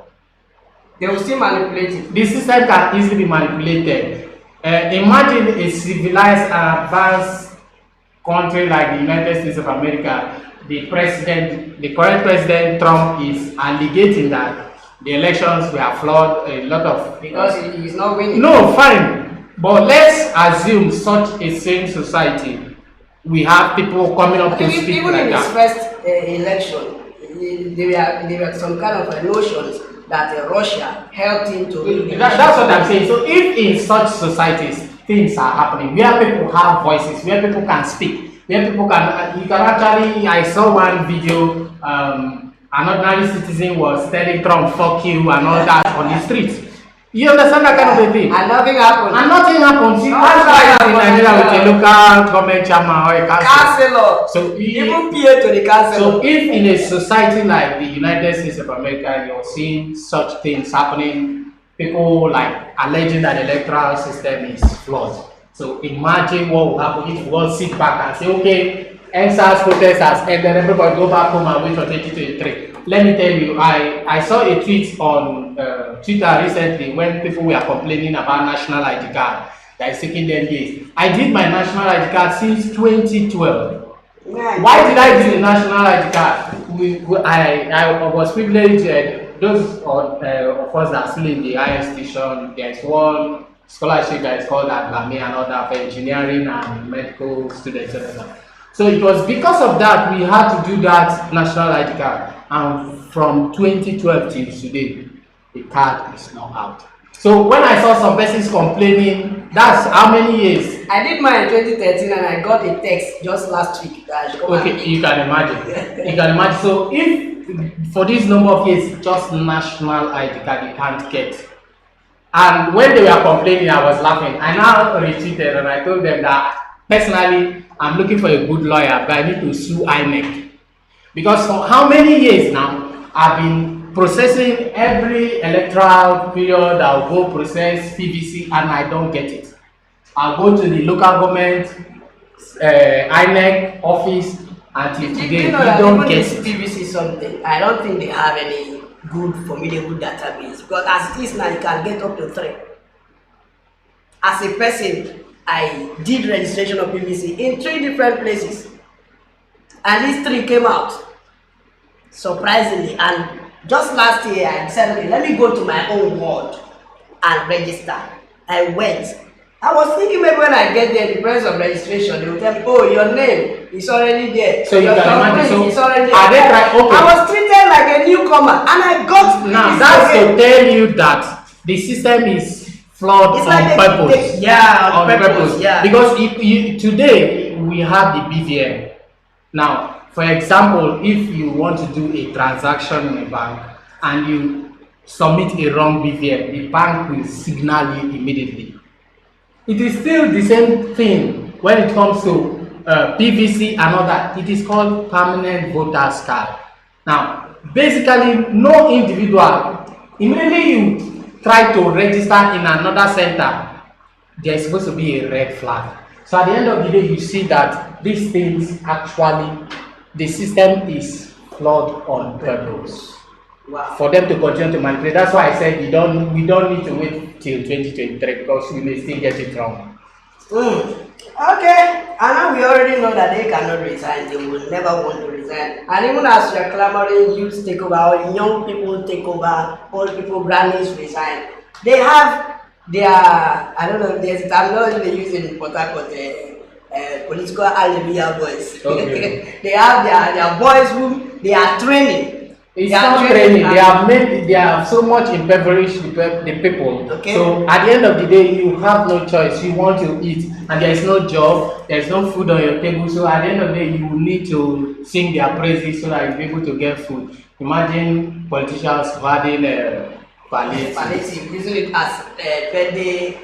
they will still manipulate it.
The system can easily be manipulated. Imagine a civilized and advanced country like the United States of America. The current president Trump is allegating that the elections were flawed. A lot of
because he is not winning.
No, fine, but let's assume such a same society. We have people coming up to speak
even
like
in
that.
his first election, there were some kind of notions that Russia helped him to.
That's what I'm saying. So if in such societies things are happening, where people have voices, where people can speak. Where people can, you can actually, I saw one video, an ordinary citizen was telling Trump, fuck you, and all that on the streets. You understand that kind of a thing?
And nothing happened.
And nothing happened. See, that's why in Nigeria with a local government chairman or a
councillor.
So
even peer to the councillor.
So if in a society like the United States of America, you're seeing such things happening, people like alleging that the electoral system is flawed. So imagine what will happen if we all sit back and say, okay, NSAS protesters, and then everybody go back home and wait for 2023. Let me tell you, I saw a tweet on Twitter recently when people were complaining about national ID card that is taking them years. I did my national ID card since 2012. Why did I do the national ID card? I was privileged. Those of us that are still in the higher station, there's one scholarship that is called Aglami and other for engineering and medical students. So it was because of that we had to do that national ID card, and from 2012 till today the card is not out. So when I saw some persons complaining, that's how many years?
I did mine in 2013 and I got a text just last week that I should come.
Okay, you can imagine. You can imagine. So if for this number of years just national ID card you can't get. And when they were complaining, I was laughing. I now retweeted and I told them that personally, I'm looking for a good lawyer, but I need to sue INEC. Because for how many years now, I've been processing every electoral period, I'll go process PVC and I don't get it. I'll go to the local government, INEC office, until today,
you
don't get it.
PVC something, I don't think they have any good formidable database, because as it is now you can get up to 3. As a person, I did registration of PVC in 3 different places and these 3 came out surprisingly. And just last year I decided, okay, let me go to my own ward and register. I went. I was thinking maybe when I get there, the process of registration, they will tell me, oh, your name is already there.
So you can imagine, so
is already there.
are they right? Okay.
I was treated like a newcomer and I got
now that's to tell you that the system is flawed
It's
on
like
purpose.
yeah, on purpose. Yeah.
Because today we have the BVN. Now, for example, if you want to do a transaction in a bank and you submit a wrong BVN, the bank will signal you immediately. It is still the same thing when it comes to PVC and all that. It is called permanent voters card. Now, basically, no individual, immediately you try to register in another center, there's supposed to be a red flag. So at the end of the day, you see that these things actually, the system is flawed on purpose.
Wow.
For them to continue to manipulate. That's why I said we don't need to wait till 2023 because we may still get it wrong.
Okay, and now we already know that they cannot resign. They will never want to resign. And even as you are clamoring, youth take over, or young people take over, old people, grannies resign. They have their, I don't know, there's terminology they use in Port Harcourt, political hallelujah boys.
Okay.
They have their boys whom they are training.
It's not training. They are so much impoverished the people.
Okay.
So at the end of the day, you have no choice. You want to eat, and there is no job. There is no food on your table. So at the end of the day, you need to sing their praises so that you'll be able to get food. Imagine politicians having palliative,
using it as birthday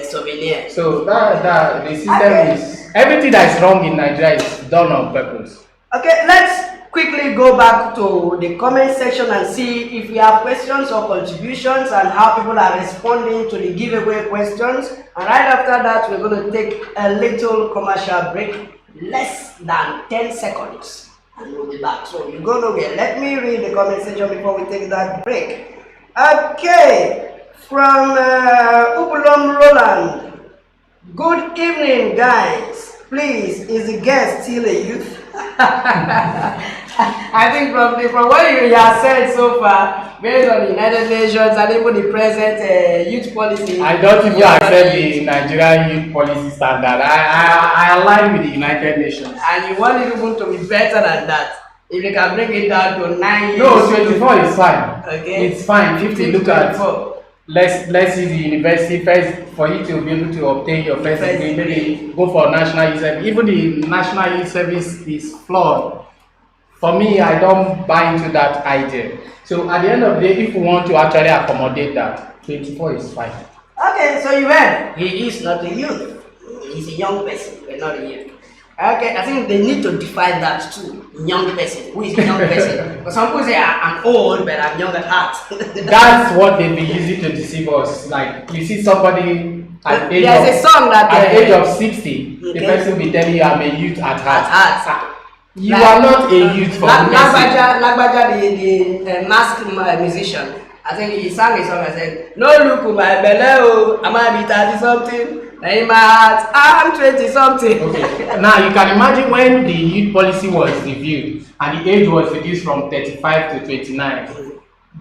souvenir.
So that the system is everything that is wrong in Nigeria is done on purpose.
Okay, let's quickly go back to the comment section and see if we have questions or contributions and how people are responding to the giveaway questions. And right after that, we're going to take a little commercial break, less than 10 seconds, and we'll be back. So you go nowhere. Let me read the comment section before we take that break. Okay, from Upulom Roland. Good evening, guys. Please, is the guest still a youth? I think from what you have said so far, based on the United Nations and even the present youth policy,
I don't think you accept the Nigerian youth policy standard. I align with the United Nations.
And you want it even to be better than that. If you can bring it down to 9 years.
No, 24 is fine.
Okay.
It's fine. 50, look at. Let's use the university first for you to be able to obtain your first degree. Maybe go for national youth service. Even the national youth service is flawed. For me, I don't buy into that idea. So at the end of the day, if we want to actually accommodate that, 24 is fine.
Okay, so you heard, he is not a youth. He's a young person, but not a youth. Okay, I think they need to define that too. Young person. Who is a young person? Because some people say I'm old, but I'm young at heart.
That's what they've been using to deceive us. Like you see somebody at the age
There's a song that
at the age of 60,
okay,
the person will be telling you I'm a youth at heart.
At heart.
You are not a youth for
Lagbaja, the masked musician. I think he sang a song and said, "No look my belly, I might be 30 something. In my heart, I'm 20 something."
Okay. Now you can imagine when the youth policy was reviewed and the age was reduced from 35 to 29.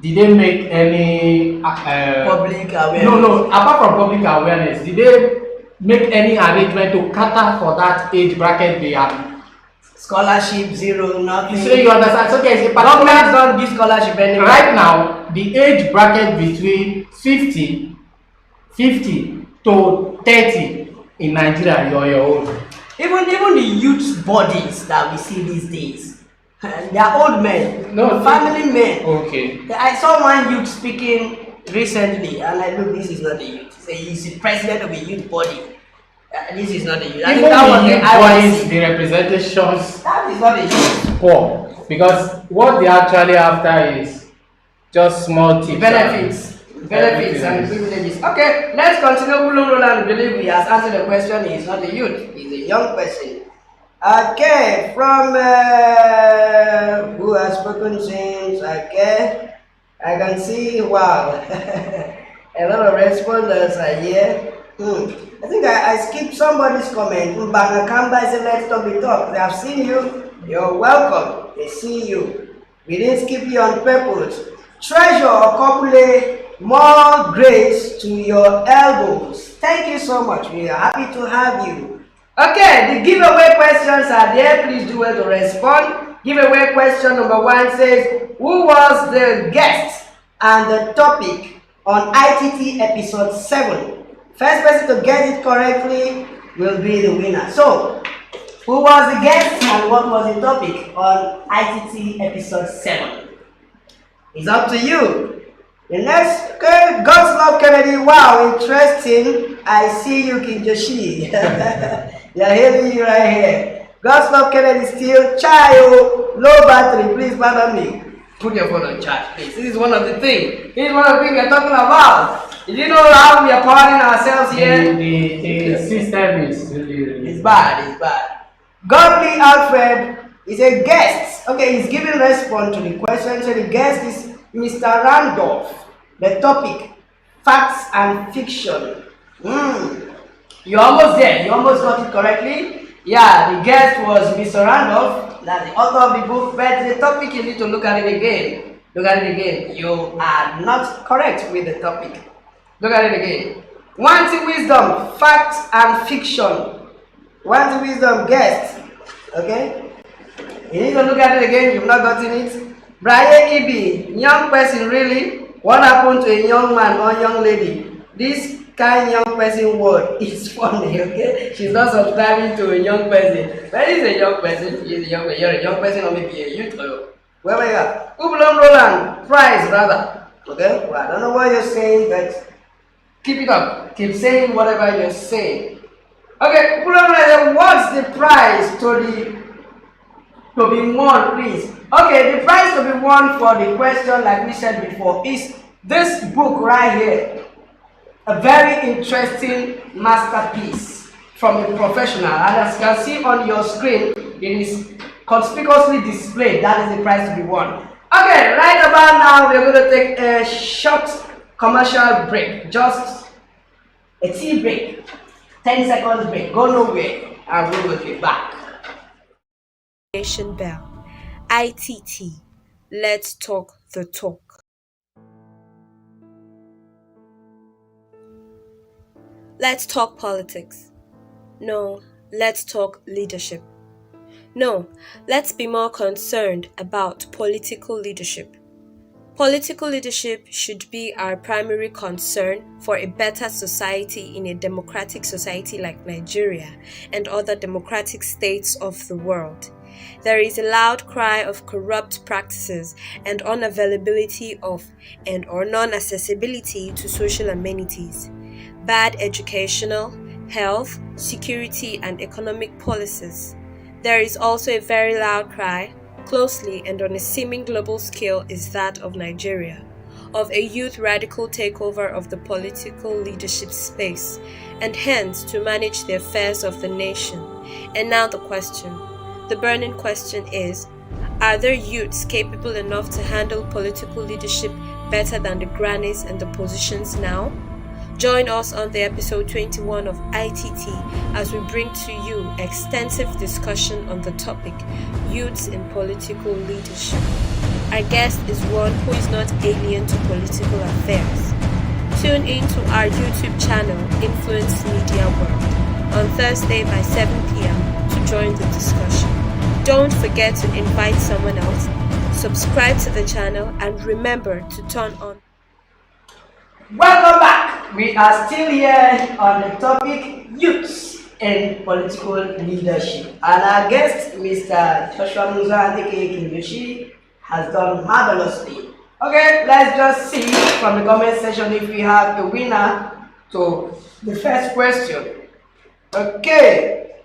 Did they make any
public awareness?
No. Apart from public awareness, did they make any arrangement to cater for that age bracket they are?
Scholarship zero, nothing.
So you understand? So there's a
government don't give scholarship anymore.
Right now, the age bracket between 50 to 30 in Nigeria, you're your own.
Even the youth bodies that we see these days, they are old men,
no
family men.
Okay.
I saw one youth speaking recently, and I look, this is not a youth. He's the president of a youth body. This is not a youth.
Even the youth bodies, the representations,
that is not a youth.
Poor, because what they actually after is just small tips.
Benefits and privileges. Okay, let's continue. Roland believe he has answered the question. He is not a youth, he's a young person. Okay, from who has spoken since? Okay, I can see, wow, a lot of respondents are here. I think I skipped somebody's comment. Mbangakamba said, let's talk the talk. They have seen you, you're welcome. They see you. We didn't skip you on purpose. Treasure Okobule, more grace to your elbows. Thank you so much. We are happy to have you. Okay, the giveaway questions are there. Please do well to respond. Giveaway question number 1 says, who was the guest and the topic on ITT episode 7. First person to get it correctly will be the winner. So, who was the guest and what was the topic on ITT episode 7? It's up to you. The next, okay, God's Love Kennedy. Wow, interesting. I see you, King Joshi. You're hearing you right here. God's Love Kennedy still child, low battery. Please pardon me. Put your phone on charge, please. This is one of the things. This is one of the things we're talking about. Did you know how we are powering ourselves here?
The system is really
it's bad. It's bad. Godly Alfred is a guest. Okay, he's giving response to the question. So the guest is Mr. Randolph. The topic, facts and fiction. You're almost there. You almost got it correctly. Yeah, the guest was Mr. Randolph. That's the author of the book. But the topic, you need to look at it again. Look at it again. You are not correct with the topic. Look at it again. Wanting wisdom, facts and fiction. Wanting wisdom, guest. Okay? You need to look at it again. You've not gotten it. Brian Ibi, young person, really? What happened to a young man or young lady? This kind young person word is funny, okay? She's not subscribing to a young person. But he's a young person. You're a young person or maybe a youth or wherever you are. Ubulon Roland, prize rather. Okay? Well, I don't know what you're saying, but keep it up. Keep saying whatever you're saying. Okay, Ubulon Roland, what's the prize to be won, please? Okay, the prize to be won for the question, like we said before, is this book right here. A very interesting masterpiece from a professional. And as you can see on your screen, it is conspicuously displayed. That is the prize to be won. Okay, right about now, we're going to take a short commercial break. Just a tea break. 10 seconds break. Go nowhere. And we will be back.
Bell. ITT. Let's talk the talk. Let's talk politics. No, let's talk leadership. No, let's be more concerned about political leadership. Political leadership should be our primary concern for a better society in a democratic society like Nigeria and other democratic states of the world. There is a loud cry of corrupt practices and unavailability of and/or non-accessibility to social amenities, bad educational, health, security, and economic policies. There is also a very loud cry, closely and on a seeming global scale, is that of Nigeria, of a youth radical takeover of the political leadership space, and hence to manage the affairs of the nation. And now the burning question is, are there youths capable enough to handle political leadership better than the grannies and the positions now? Join us on the episode 21 of ITT as we bring to you extensive discussion on the topic, Youths in Political Leadership. Our guest is one who is not alien to political affairs. Tune in to our YouTube channel, Influence Media World, on Thursday by 7 p.m. to join the discussion. Don't forget to invite someone else, subscribe to the channel, and remember to turn on.
Welcome back. We are still here on the topic youths in political leadership. And our guest, Mr. Joshua Muzan, aka King Joshi, has done marvelously. Okay, let's just see from the comment section if we have a winner to the first question. Okay.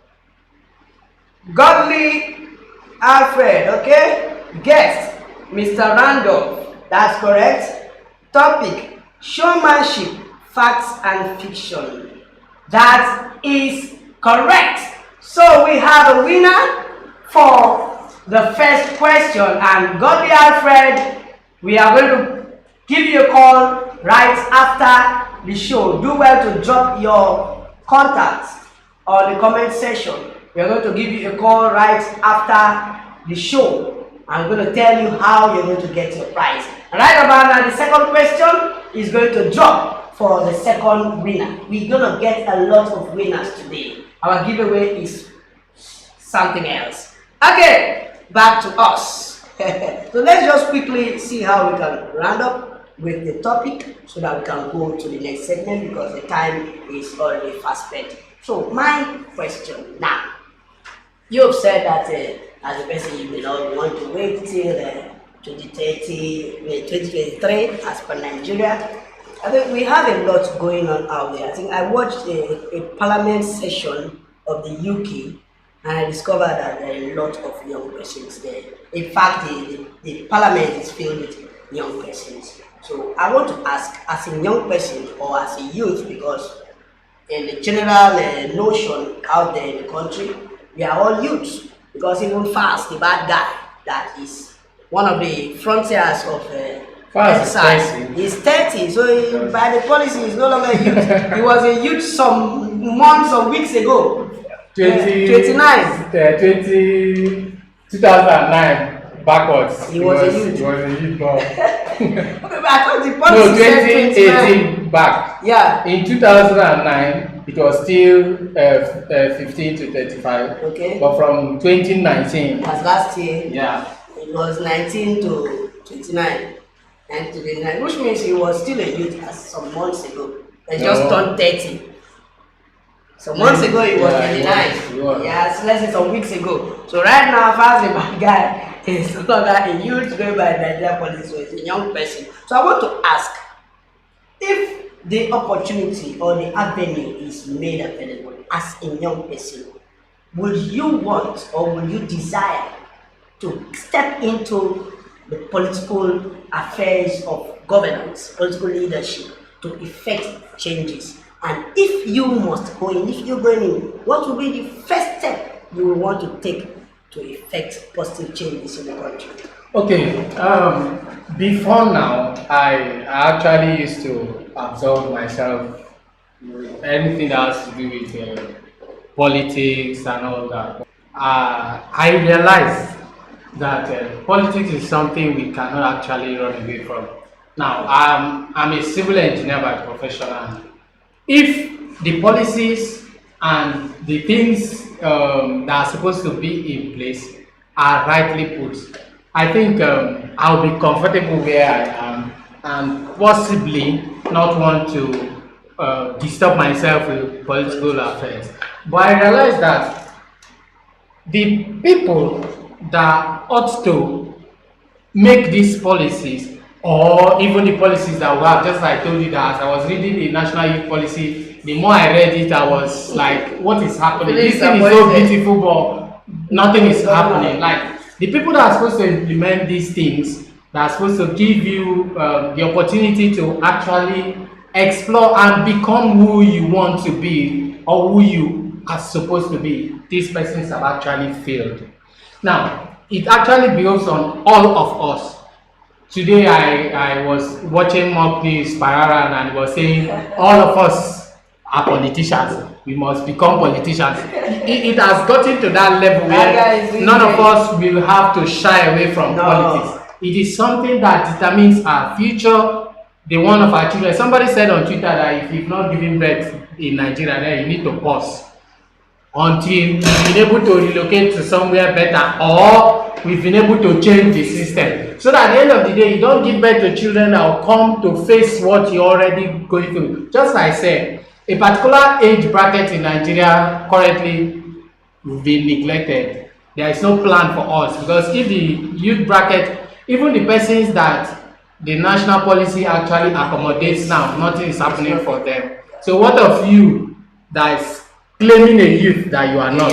Godly Alfred, okay? Guest, Mr. Randolph. That's correct. Topic, showmanship, facts and fiction. That is correct. So we have a winner for the first question. And Godly Alfred, we are going to give you a call right after the show. Do well to drop your contacts on the comment section. We are going to give you a call right after the show. I'm going to tell you how you're going to get your prize. And right about now, the second question is going to drop for the second winner. We're going to get a lot of winners today. Our giveaway is something else. Okay, back to us. So let's just quickly see how we can round up with the topic so that we can go to the next segment because the time is already fast spent. So my question now, you have said that as a person you may not want to wait till 2030, 2023 as per Nigeria. I think we have a lot going on out there. I think I watched a parliament session of the UK and I discovered that there are a lot of young persons there. In fact, the parliament is filled with young persons. So I want to ask, as a young person or as a youth, because in the general notion out there in the country, we are all youths. Because even Fast, the bad guy, that is one of the frontiers of exercise, he's 30. So by the policy, he's no longer a youth. He was a youth some months or weeks ago. 29.
2009 backwards.
He was a youth.
He was a youth. No.
I thought the policy
No,
said
2018 back.
Yeah.
In 2009, it was still 15 to 35.
Okay.
But from 2019,
As last year,
yeah,
it was 19 to 29. 19 to 29, which means he was still a youth as some months ago. He just turned 30. So months ago he was 29.
He was.
Yeah, so let's say some weeks ago. So right now, Fast the bad guy is no longer a youth going by Nigeria police, so he's a young person. So I want to ask, if the opportunity or the avenue is made available as a young person, will you want or will you desire to step into the political affairs of governance, political leadership, to effect changes? And if you must go in, if you're going in, what will be the first step you will want to take to effect positive changes in the country?
Okay. Before now, I actually used to absorb myself with anything that has to do with politics and all that. I realized that politics is something we cannot actually run away from. Now, I'm a civil engineer by profession. If the policies and the things that are supposed to be in place are rightly put, I think I'll be comfortable where I am and possibly not want to disturb myself with political affairs. But I realize that the people that ought to make these policies, or even the policies that we have, just like I told you that as I was reading the National Youth Policy, the more I read it, I was like, what is happening? This thing is so beautiful, but nothing is happening. Like, the people that are supposed to implement these things, that are supposed to give you the opportunity to actually explore and become who you want to be or who you are supposed to be, these persons have actually failed. Now, it actually builds on all of us. Today I was watching mock news Pararan and was saying all of us are politicians. We must become politicians. It has gotten to that level where none of us will have to shy away from politics. It is something that determines our future, the one of our children. Somebody said on Twitter that if you've not given birth in Nigeria, then you need to pause until you've been able to relocate to somewhere better, or we've been able to change the system. So that at the end of the day, you don't give birth to children that will come to face what you're already going through. Just like I said, a particular age bracket in Nigeria currently will be neglected. There is no plan for us, because if the youth bracket, even the persons that the national policy actually accommodates now, nothing is happening for them. So what of you that is claiming a youth that you are not?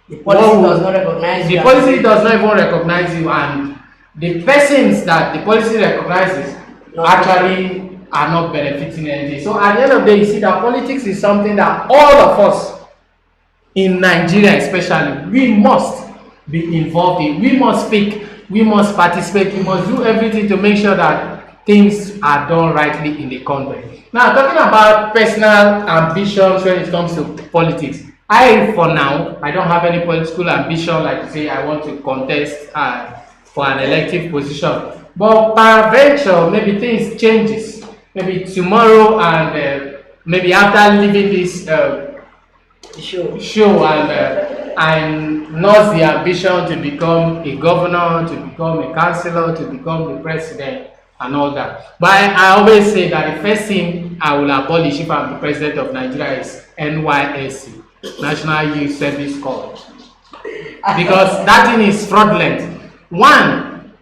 The policy does not recognize you.
The policy does not even recognize you, and the persons that the policy recognizes actually are not benefiting anything. So at the end of the day, you see that politics is something that all of us in Nigeria especially, we must be involved in. We must speak, we must participate, we must do everything to make sure that things are done rightly in the country. Now, talking about personal ambitions when it comes to politics, for now, I don't have any political ambition, like to say I want to contest for an elective position. But peradventure, maybe things changes. Maybe tomorrow, and maybe after leaving this show, and not the ambition to become a governor, to become a councillor, to become the president. and all that. But I always say that the first thing I will abolish if I'm the president of Nigeria is NYSC, National Youth Service Corps, because that thing is fraudulent. One,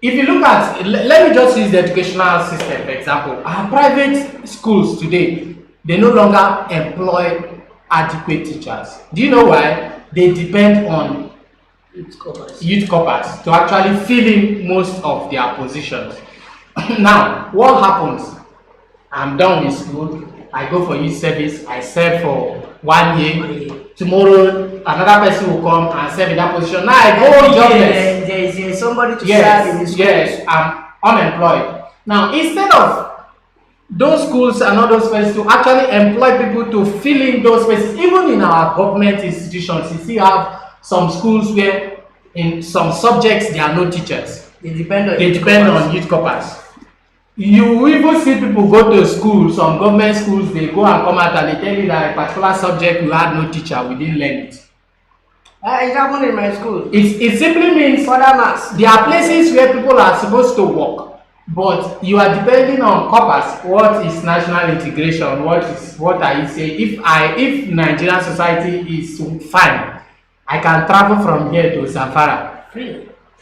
if you look at, let me just use the educational system for example. Our private schools today, they no longer employ adequate teachers. Do you know why? They depend on youth corpers to actually fill in most of their positions. Now, what happens? I'm done with school, I go for youth service, I serve for 1 year. Tomorrow, another person will come and serve in that position. Now I go jobless.
There's somebody to
Yes,
serve in the school.
yes, I'm unemployed. Now, instead of those schools and all those places to actually employ people to fill in those spaces, even in our government institutions, you still have some schools where in some subjects there are no teachers.
They depend
on youth corpers. You even see people go to school, some government schools, they go and come out and they tell you that a particular subject you had no teacher, we didn't learn it.
It happened in my school.
It simply means
further maths.
there are places where people are supposed to work, but you are depending on corpus. What is national integration? What are you saying? If Nigerian society is fine, I can travel from here to Zamfara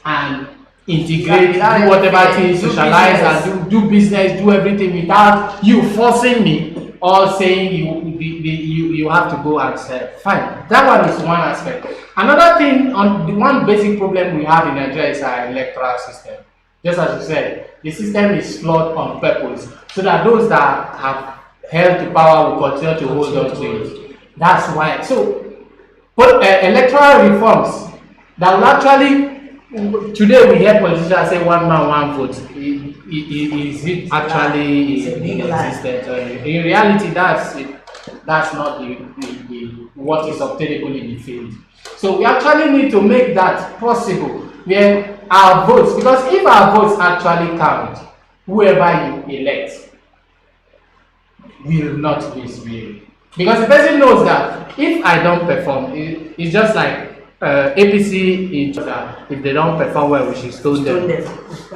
and integrate, do whatever things, socialize and do business, do everything without you forcing me or saying you have to go and serve. Fine, that one is one aspect. Another thing, on the one basic problem we have in Nigeria is our electoral system. Just as you said, the system is flawed on purpose so that those that have held the power will continue to hold on to it. That's why. So, electoral reforms that will actually, today we hear politicians say one man, one vote. Is it actually existent? In reality, that's not what is obtainable in the field. So we actually need to make that possible where our votes, because if our votes actually count, whoever you elect will not misbehave. Because the person knows that if I don't perform, it's just like APC, if they don't perform well, we should stone them.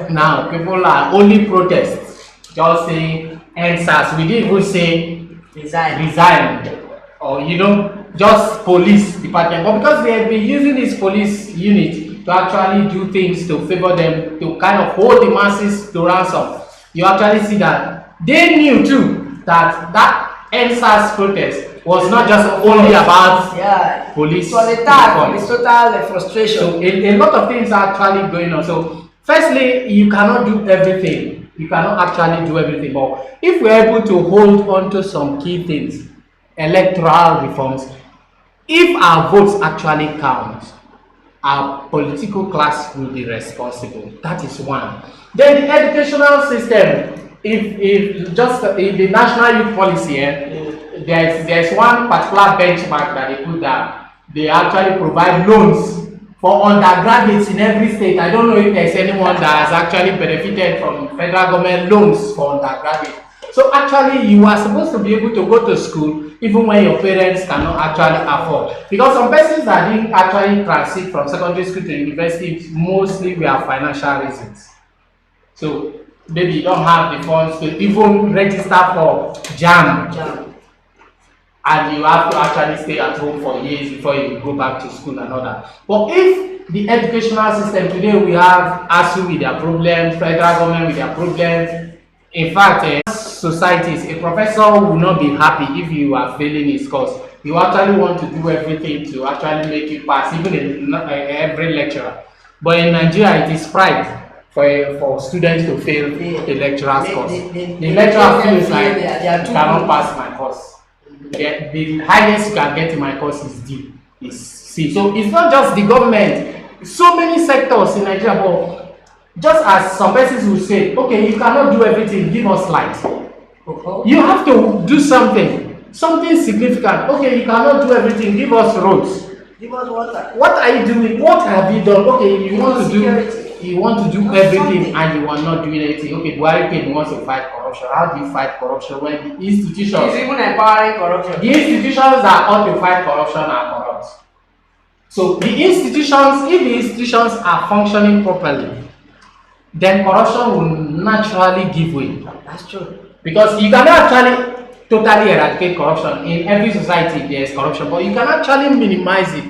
Now, people are only protests, just saying NSAS. We didn't even say resign, or just police department. But because they have been using this police unit to actually do things to favor them, to kind of hold the masses to ransom, you actually see that they knew too that NSAS protest was not just only about police.
It was it's total frustration.
So a lot of things are actually going on. So firstly, you cannot do everything. You cannot actually do everything. But if we're able to hold on to some key things, electoral reforms, if our votes actually count, our political class will be responsible. That is one. Then the educational system, if the national youth policy, there's one particular benchmark that they put down. They actually provide loans for undergraduates in every state. I don't know if there's anyone that has actually benefited from federal government loans for undergraduates. So actually, you are supposed to be able to go to school even when your parents cannot actually afford. Because some persons that didn't actually transit from secondary school to university mostly were financial reasons. So maybe you don't have the funds to even register for JAM. And you have to actually stay at home for years before you go back to school and all that. But if the educational system today, we have ASU with their problems, federal government with their problems. In fact, societies, a professor will not be happy if you are failing his course. You actually want to do everything to actually make you pass, even in every lecturer. But in Nigeria, it is pride for students to fail a lecturer's course. The lecturer feels like you cannot pass my course. The highest you can get in my course is D, is C. So it's not just the government. So many sectors in Nigeria, but just as some persons will say, okay, you cannot do everything, give us light. You have to do something significant. Okay, you cannot do everything, give us roads.
Give us water.
What are you doing? What have you done? Okay, you want to do everything and you are not doing anything. Okay, Buhari wants to fight corruption. How do you fight corruption when the institutions?
He's even empowering corruption.
The institutions that ought to fight corruption are corrupt. So the institutions, if the institutions are functioning properly, then corruption will naturally give way.
That's true.
Because you cannot actually totally eradicate corruption. In every society, there is corruption, but you can actually minimize it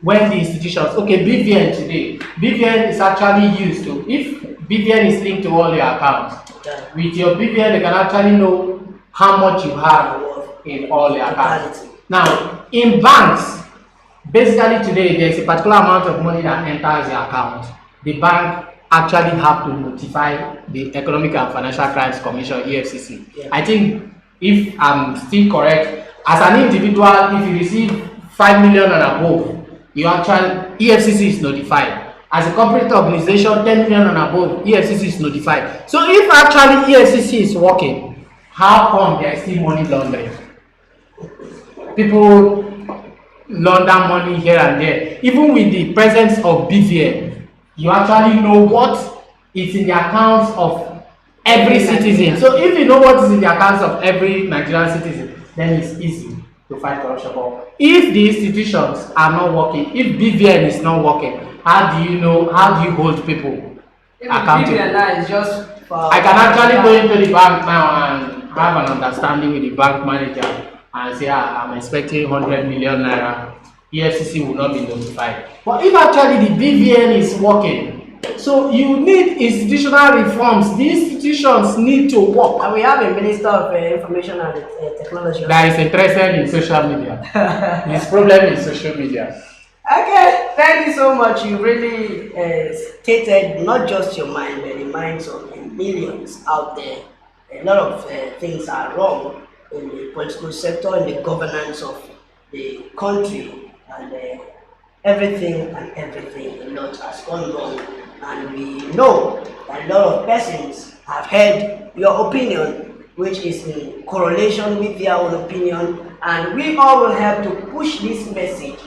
when the institutions, okay, BVN today, BVN is actually used to, if BVN is linked to all your accounts, with your BVN, they can actually know how much you have in all your accounts. Now, in banks, basically today, there is a particular amount of money that enters your account. The bank actually have to notify the Economic and Financial Crimes Commission, EFCC.
Yeah.
I think, if I'm still correct, as an individual, if you receive 5 million and above, you actually, EFCC is notified. As a corporate organization, 10 million and above, EFCC is notified. So if actually EFCC is working, how come there is still money laundering? People launder money here and there. Even with the presence of BVN, you actually know what is in the accounts of every citizen. So if you know what is in the accounts of every Nigerian citizen, then it's easy to fight corruption. But if the institutions are not working, if BVN is not working, how do you know, how do you hold people accountable?
BVN now is just for,
I can actually go into the bank now and have an understanding with the bank manager and say, I'm expecting 100 million naira. EFCC will not be notified. But if actually the BVN is working, so you need institutional reforms. The institutions need to work.
and we have a Minister of Information and Technology
that is interested in social media. His problem is social media.
Okay, thank you so much. You really stated not just your mind, but the minds of millions out there. A lot of things are wrong in the political sector, in the governance of the country, and everything, a lot has gone wrong. And we know that a lot of persons have heard your opinion, which is in correlation with their own opinion, and we all will help to push this message.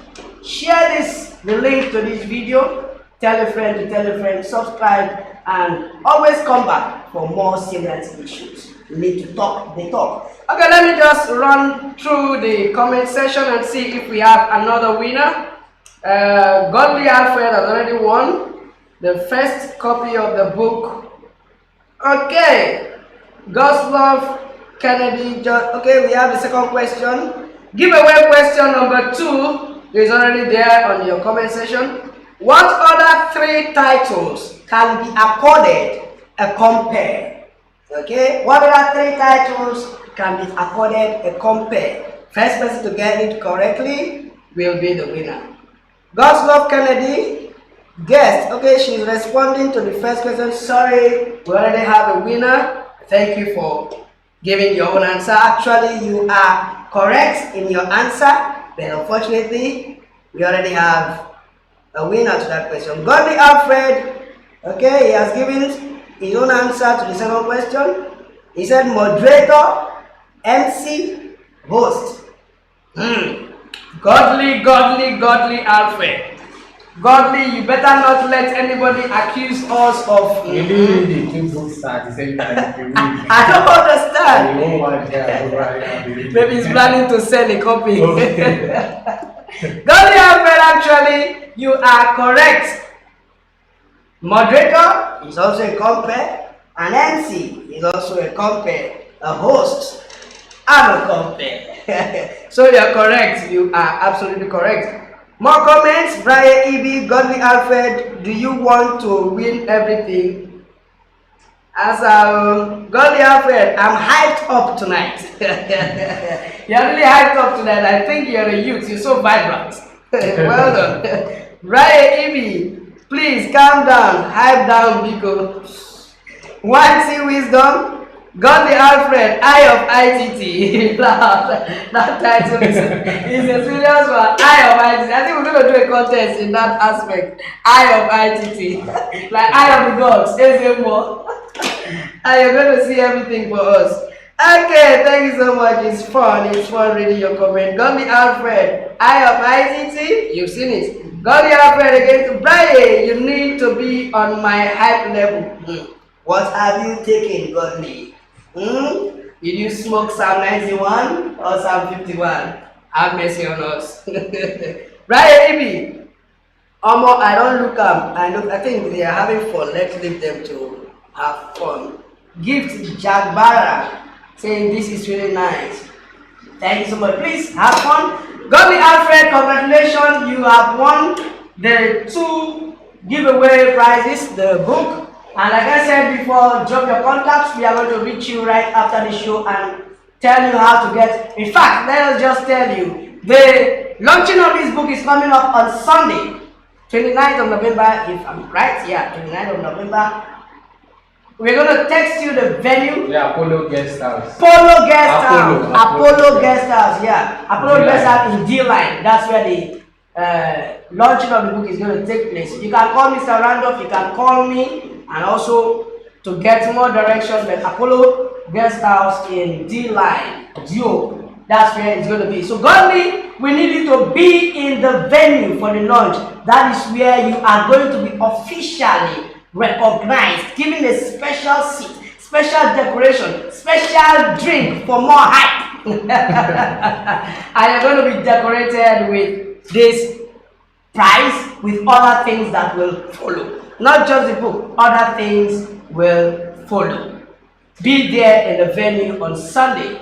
Share this, the link to this video, tell a friend, subscribe, and always come back for more serious issues. We need to talk the talk. Okay, let me just run through the comment section and see if we have another winner. Godly Alfred has already won the first copy of the book. Okay, God's Love Kennedy. Okay, we have the second question. Giveaway question number 2 is already there on your comment section. What other 3 titles can be accorded a compare? Okay, what other 3 titles can be accorded a compare? First person to get it correctly will be the winner. God's Love Kennedy, guest. Okay, she's responding to the first question. Sorry, we already have a winner. Thank you for giving your own answer. Actually, you are correct in your answer, but unfortunately, we already have a winner to that question. Godly Alfred, okay, he has given his own answer to the second question. He said moderator, MC, host. Godly Alfred. Godly, you better not let anybody accuse us of.
You need the 2 books at the same time.
I don't understand. Maybe he's planning to sell a copy. Godly Alfred, actually, you are correct. Moderator is also a compare, an MC is also a compare, a host, and a compare. So you are correct. You are absolutely correct. More comments. Brian EB, Godly Alfred, do you want to win everything? As Godly Alfred, I'm hyped up tonight. You're really hyped up tonight. I think you're a youth. You're so vibrant. Well done. Brian EB, please calm down. Hype down, Biko. One wisdom. Godly Alfred, Eye of ITT. That title is a serious one. Eye of ITT. I think we're going to do a contest in that aspect. Eye of ITT. Like Eye of the Gods. And you're going to see everything for us. Okay, thank you so much. It's fun. It's fun reading your comment. Godly Alfred, Eye of ITT. You've seen it. Godly Alfred again to Brian. You need to be on my hype level. What have you taken, Godly? Did you smoke Psalm 91 or Psalm 51? Have mercy on us. Right, Amy? I don't look up. I think they are having fun. Let's leave them to Have fun. Gift Jagbara saying this is really nice. Thank you so much. Please have fun. Godly Alfred, congratulations. You have won the 2 giveaway prizes, the book. And like I said before, drop your contacts. We are going to reach you right after the show and tell you how to get. In fact, let us just tell you, the launching of this book is coming up on Sunday, 29th of November, if I'm right. Yeah, 29th of November. We're going to text you the venue.
Yeah, Apollo Guest House.
Apollo Guest House.
Apollo
Apollo Guest House, yeah. Apollo Guest House in D-Line. That's where the launching of the book is going to take place. You can call Mr. Randolph, you can call me, and also to get more directions, the Apollo Guest House in D-Line, Dio. That's where it's going to be. So, Godly, we need you to be in the venue for the launch. That is where you are going to be officially recognized, given a special seat, special decoration, special drink for more hype. And you're going to be decorated with this prize, with other things that will follow. Not just the book, other things will follow. Be there in the venue on Sunday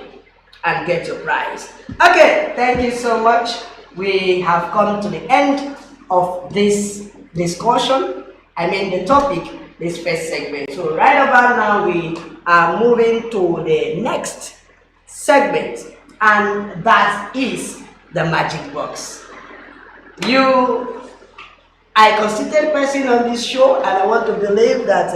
and get your prize. Okay, thank you so much. We have come to the end of this discussion. I mean the topic, this first segment. So right about now we are moving to the next segment, and that is the magic box. I considered person on this show, and I want to believe that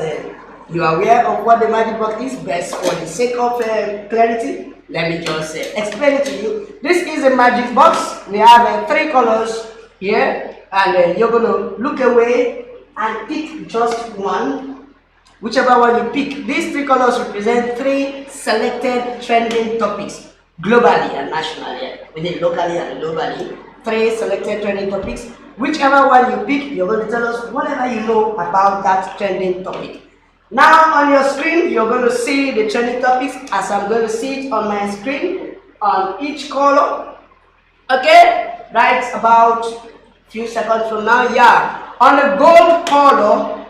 you are aware of what the magic box is. Best for the sake of clarity, let me just explain it to you. This is a magic box. We have 3 colors here, and you're going to look away and pick just one, whichever one you pick. These 3 colors represent 3 selected trending topics, globally and nationally, within locally and globally. 3 selected trending topics. Whichever one you pick, you're going to tell us whatever you know about that trending topic. Now on your screen, you're going to see the trending topics as I'm going to see it on my screen on each color. Okay, right about a few seconds from now. Yeah. On the gold color,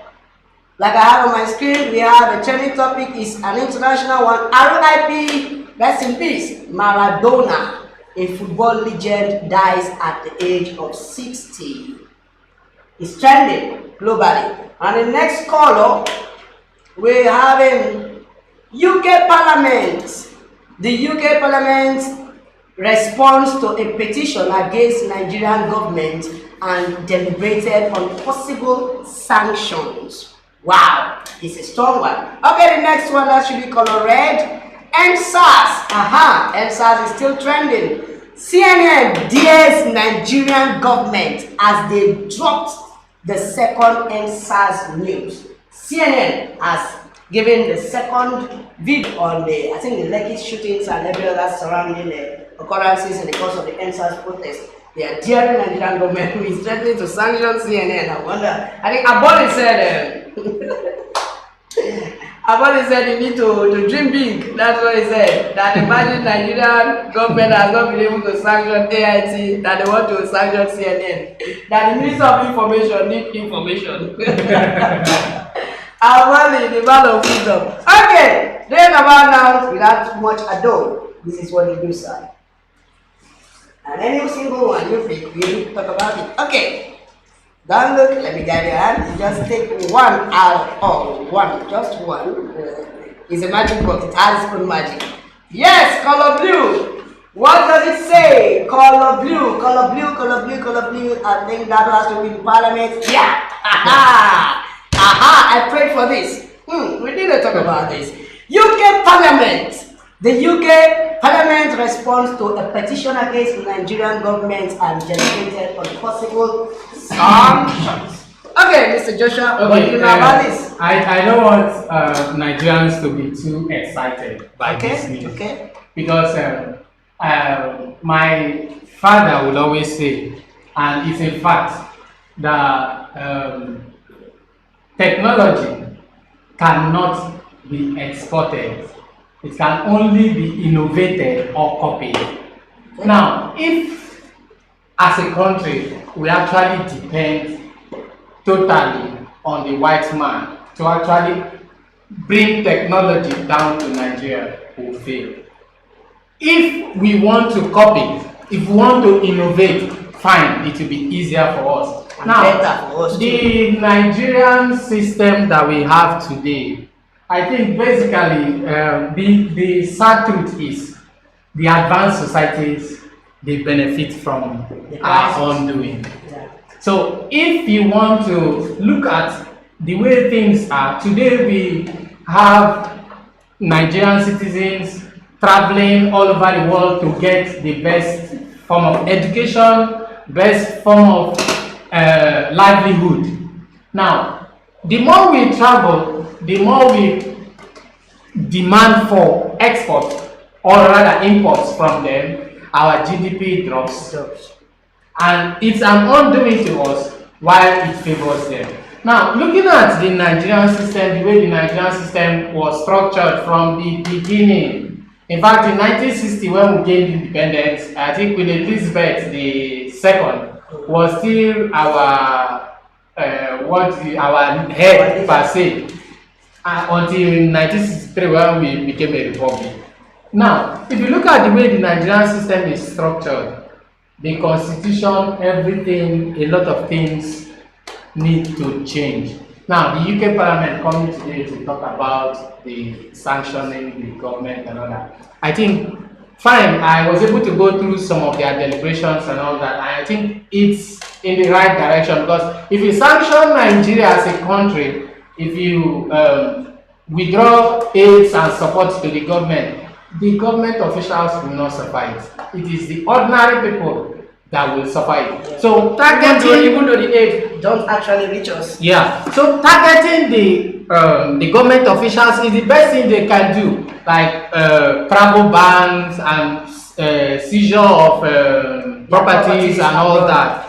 like I have on my screen, we have a trending topic is an international one. RIP, rest in peace, Maradona, a football legend, dies at the age of 60. It's trending globally. And the next color, we're having UK Parliament. The UK Parliament responds to a petition against Nigerian government and deliberated on possible sanctions. Wow, it's a strong one. Okay, the next one, that should be color red. NSAS. NSAS is still trending. CNN dares Nigerian government as they dropped the second NSAS news. CNN has given the second video on the, I think, the Lekki shootings and every other surrounding occurrences in the course of the NSAS protest. They are daring Nigerian government who is threatening to sanction CNN. I wonder. I think Aboli said, Aboli said you need to dream big. That's what he said. That imagine Nigerian government has not been able to sanction AIT, that they want to sanction CNN. That the Minister of Information needs information. Aboli, the man of wisdom. Okay, then about now, without much ado, this is what they do, sir. And any single one you pick, we'll talk about it. Okay. Don't look, let me guide your hand. You just take one out of all. One, just one. It's a magic box. It has its own magic. Yes, color blue. What does it say? Color blue, color blue, color blue, color blue. I think that has to be the parliament. Yeah. Aha. Aha. I prayed for this. We didn't talk about this. UK Parliament. The UK Parliament responds to a petition against the Nigerian government and deliberated on possible sanctions. Okay, Mr. Joshua,
okay,
what do you know about this?
I don't want Nigerians to be too excited by this news.
Okay.
Because my father would always say, and it's a fact, that technology cannot be exported. It can only be innovated or copied. Now, if as a country we actually depend totally on the white man to actually bring technology down to Nigeria will fail. If we want to copy, if we want to innovate, fine, it will be easier for us.
And
now,
better for us
the Nigerian system that we have today, I think basically the sad truth is the advanced societies, they benefit from our undoing.
Yeah.
So if you want to look at the way things are, today we have Nigerian citizens traveling all over the world to get the best form of education, best form of livelihood. Now, the more we travel, the more we demand for export or rather imports from them, our GDP drops. And it's an undoing to us while it favors them. Now, looking at the Nigerian system, the way the Nigerian system was structured from the beginning. In fact, in 1960, when we gained independence, I think Queen Elizabeth II was still our head per se, until 1963 when we became a republic. Now, if you look at the way the Nigerian system is structured, the constitution, everything, a lot of things need to change. Now, the UK Parliament coming today to talk about the sanctioning the government and all that. I think, fine, I was able to go through some of their deliberations and all that. And I think it's in the right direction, because if you sanction Nigeria as a country, if you withdraw aids and support to the government officials will not suffer it. It is the ordinary people that will suffer it. So targeting,
even though the aid don't actually reach us.
yeah. So targeting the government officials is the best thing they can do, like travel bans and seizure of properties and all that,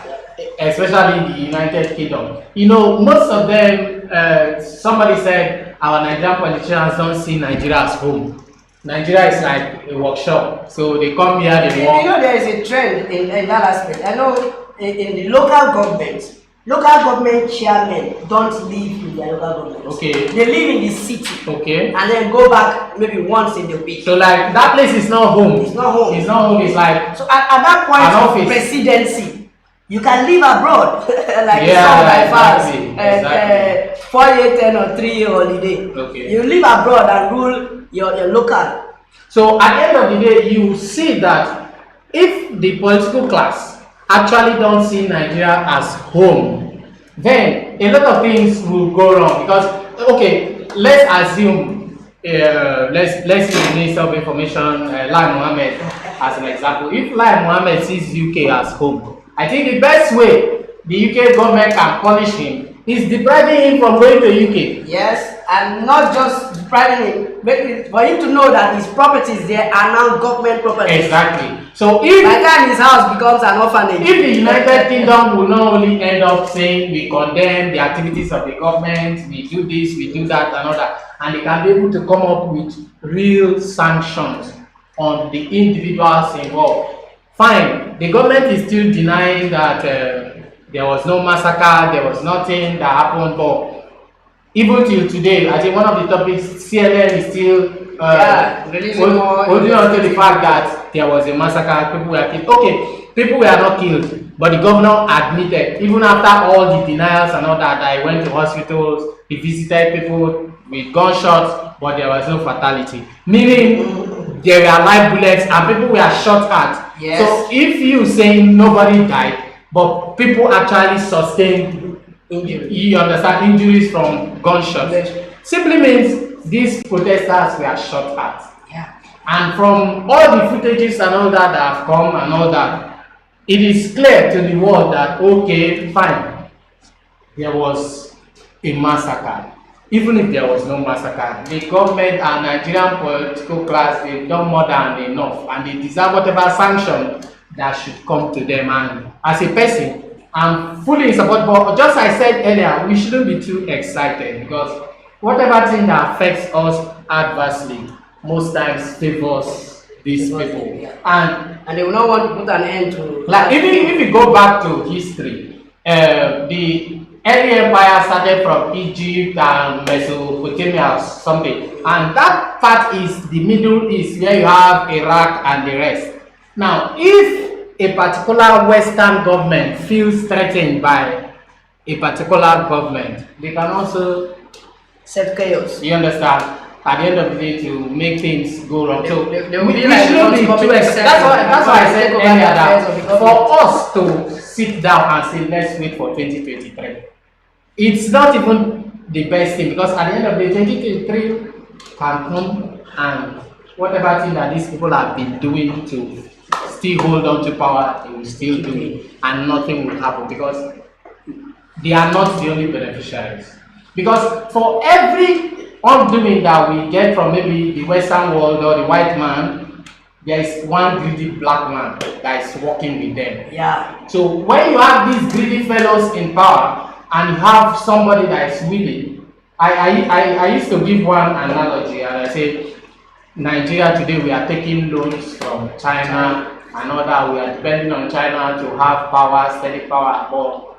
especially in the United Kingdom. You know, most of them. Somebody said our Nigerian politicians don't see Nigeria as home. Nigeria is like a workshop, so they come here, they work.
You know, there is a trend in that aspect. I know in the local government chairmen don't live in their local government.
Okay.
They live in the city.
Okay.
And then go back maybe once in a week.
So like that place is not home.
It's not home.
It's not home. It's like
so at that point
an
of
office.
presidency, you can live abroad like
Yeah,
some by fast,
exactly.
4-year, 10 or 3-year holiday.
Okay.
You live abroad and rule your local.
So at the end of the day, you see that if the political class actually don't see Nigeria as home, then a lot of things will go wrong. Because okay, let's assume let's use the Minister of Information, Lai Mohammed, as an example. If Lai Mohammed sees UK as home, I think the best way the UK government can punish him is depriving him from going to UK.
Yes, and not just depriving him, but for him to know that his properties there are now government properties.
Exactly. So if
by the time his house becomes an orphanage.
If the United Kingdom will not only end up saying we condemn the activities of the government, we do this, we do that, and all that, and they can be able to come up with real sanctions on the individuals involved. Fine, the government is still denying that there was no massacre, there was nothing that happened, but even till today, I think one of the topics, CLN is still holding on to the fact that there was a massacre, people were killed. Okay, people were not killed, but the governor admitted, even after all the denials and all that, I went to hospitals, he visited people with gunshots, but there was no fatality. Meaning, there were live bullets and people were shot at.
Yes.
So if you say nobody died, but people actually sustained injuries, you understand, injuries from gunshots, simply means these protesters were shot at.
Yeah.
And from all the footages and all that have come and all that, it is clear to the world that okay, fine, there was a massacre. Even if there was no massacre, the government and Nigerian political class, they've done more than enough, and they deserve whatever sanction that should come to them. And as a person, I'm fully in support, but just as I said earlier, we shouldn't be too excited, because whatever thing that affects us adversely most times favors these people.
Yeah.
And
they will not want to put an end to,
like even if you go back to history, the early empire started from Egypt and Mesopotamia or something, and that part is the Middle East where you have Iraq and the rest. Now, if a particular Western government feels threatened by a particular government, they can also
Set chaos.
you understand? At the end of the day, to make things go wrong. So
They will
we
be like
shouldn't be
those
too
public
that's why I said
take over
earlier
the affairs of the
that
government.
for us to sit down and say let's wait for 2023, it's not even the best thing, because at the end of the day, 2023 can come and whatever thing that these people have been doing to still hold on to power, they will still do it, and nothing will happen, because they are not the only beneficiaries. Because for every undoing that we get from maybe the Western world or the white man, there is one greedy black man that is working with them.
Yeah.
So when you have these greedy fellows in power and you have somebody that is willing, I used to give one analogy, and I say Nigeria today, we are taking loans from China and all that. We are depending on China to have power, steady power, but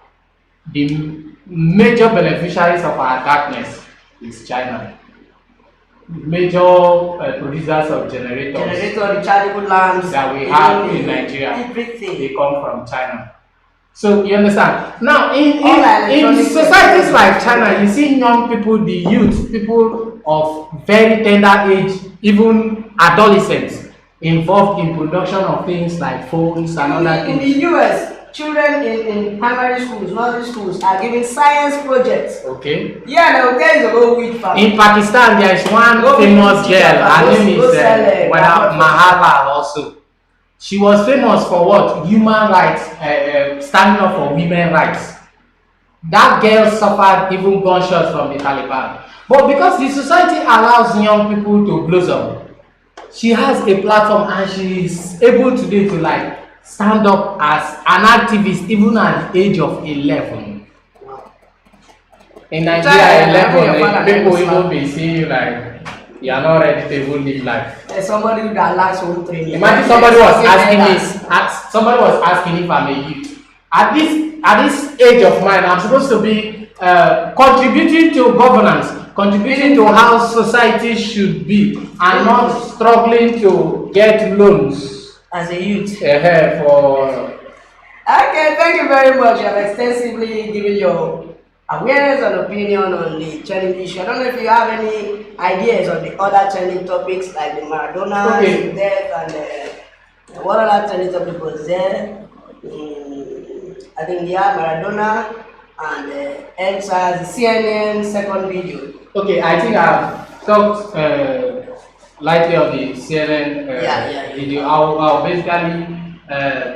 the major beneficiaries of our darkness is China. Major producers of generators
Generator, rechargeable lamps
that we have in Nigeria,
everything.
they come from China. So you understand? Now in
electronic
societies like China, you see young people, the youth, people of very tender age, even adolescents, involved in production of things like phones and other
In
things.
the US, children in primary schools, nursery schools are given science projects.
Okay.
Yeah, they will tell you about wheat farm.
In Pakistan, there is one famous girl. Her name is Mahala also. She was famous for what? Human rights, standing up for women's rights. That girl suffered even gunshots from the Taliban. But because the society allows young people to blossom, she has a platform and she is able today to like stand up as an activist even at the age of 11. In Nigeria, 11, people even be seeing you like you are not ready to even live life.
There's somebody that lacks home training.
Imagine somebody was asking if I'm a youth. At this age of mine, I'm supposed to be contributing to governance, contributing to how society should be, and not struggling to get loans.
As a youth.
For
Okay, thank you very much. You have extensively given your awareness and opinion on the trending issue. I don't know if you have any ideas on the other trending topics like the Maradona death and what other trending topic was there. I think Maradona and ENSA's the CNN second video.
Okay, I think I've talked lightly on the CNN video. I'll basically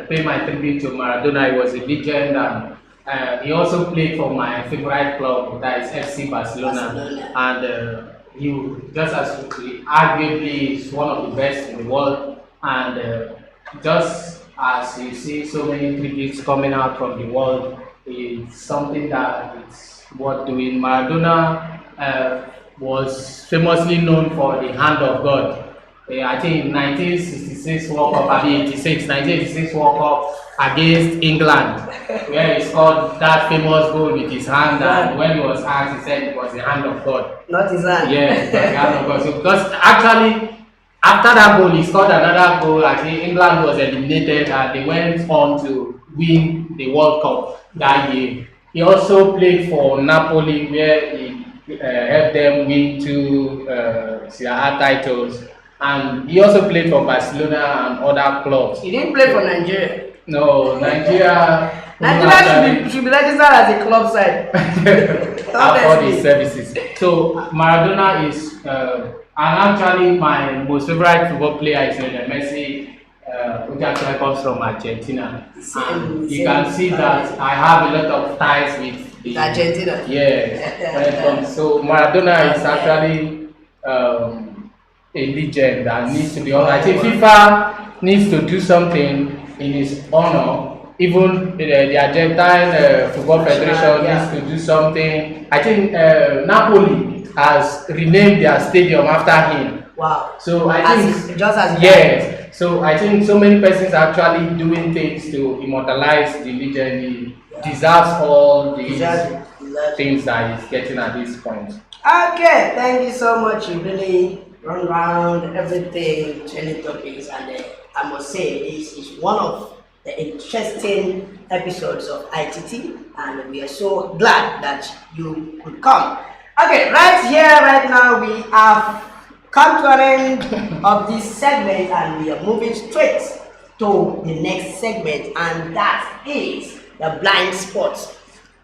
pay my tribute to Maradona. He was a legend, and he also played for my favorite club, that is FC Barcelona. And he just as arguably is one of the best in the world. And just as you see so many tributes coming out from the world, it's something that it's worth doing. Maradona was famously known for the hand of God. I think in 1966 World Cup, 1986 World Cup against England, where he scored that famous goal with his hand, and when he was asked, he said it was the hand of God.
Not his hand.
Yeah, it was the hand of God. So, because actually, after that goal, he scored another goal. I think England was eliminated, and they went on to win the World Cup that year. He also played for Napoli, where he helped them win two titles. And he also played for Barcelona and other clubs.
He didn't play for Nigeria.
No, Nigeria
should be registered as a club side.
for these services. So Maradona is, and actually my most favorite football player is Lionel Messi, which actually comes from Argentina. And you can see that I have a lot of ties with the
Argentina.
Yeah. So Maradona is actually a legend that needs to be honored. I think FIFA needs to do something in his honor. Even the Argentine Football Federation needs to do something. I think Napoli has renamed their stadium after him.
Wow.
So I think yes. So I think so many persons are actually doing things to immortalize the legend. He deserves all the things that he's getting at this point.
Okay, thank you so much. You really run around everything, training topics, and I must say this is one of the interesting episodes of ITT, and we are so glad that you could come. Okay, right here, right now, we have come to an end of this segment, and we are moving straight to the next segment, and that is the blind spots.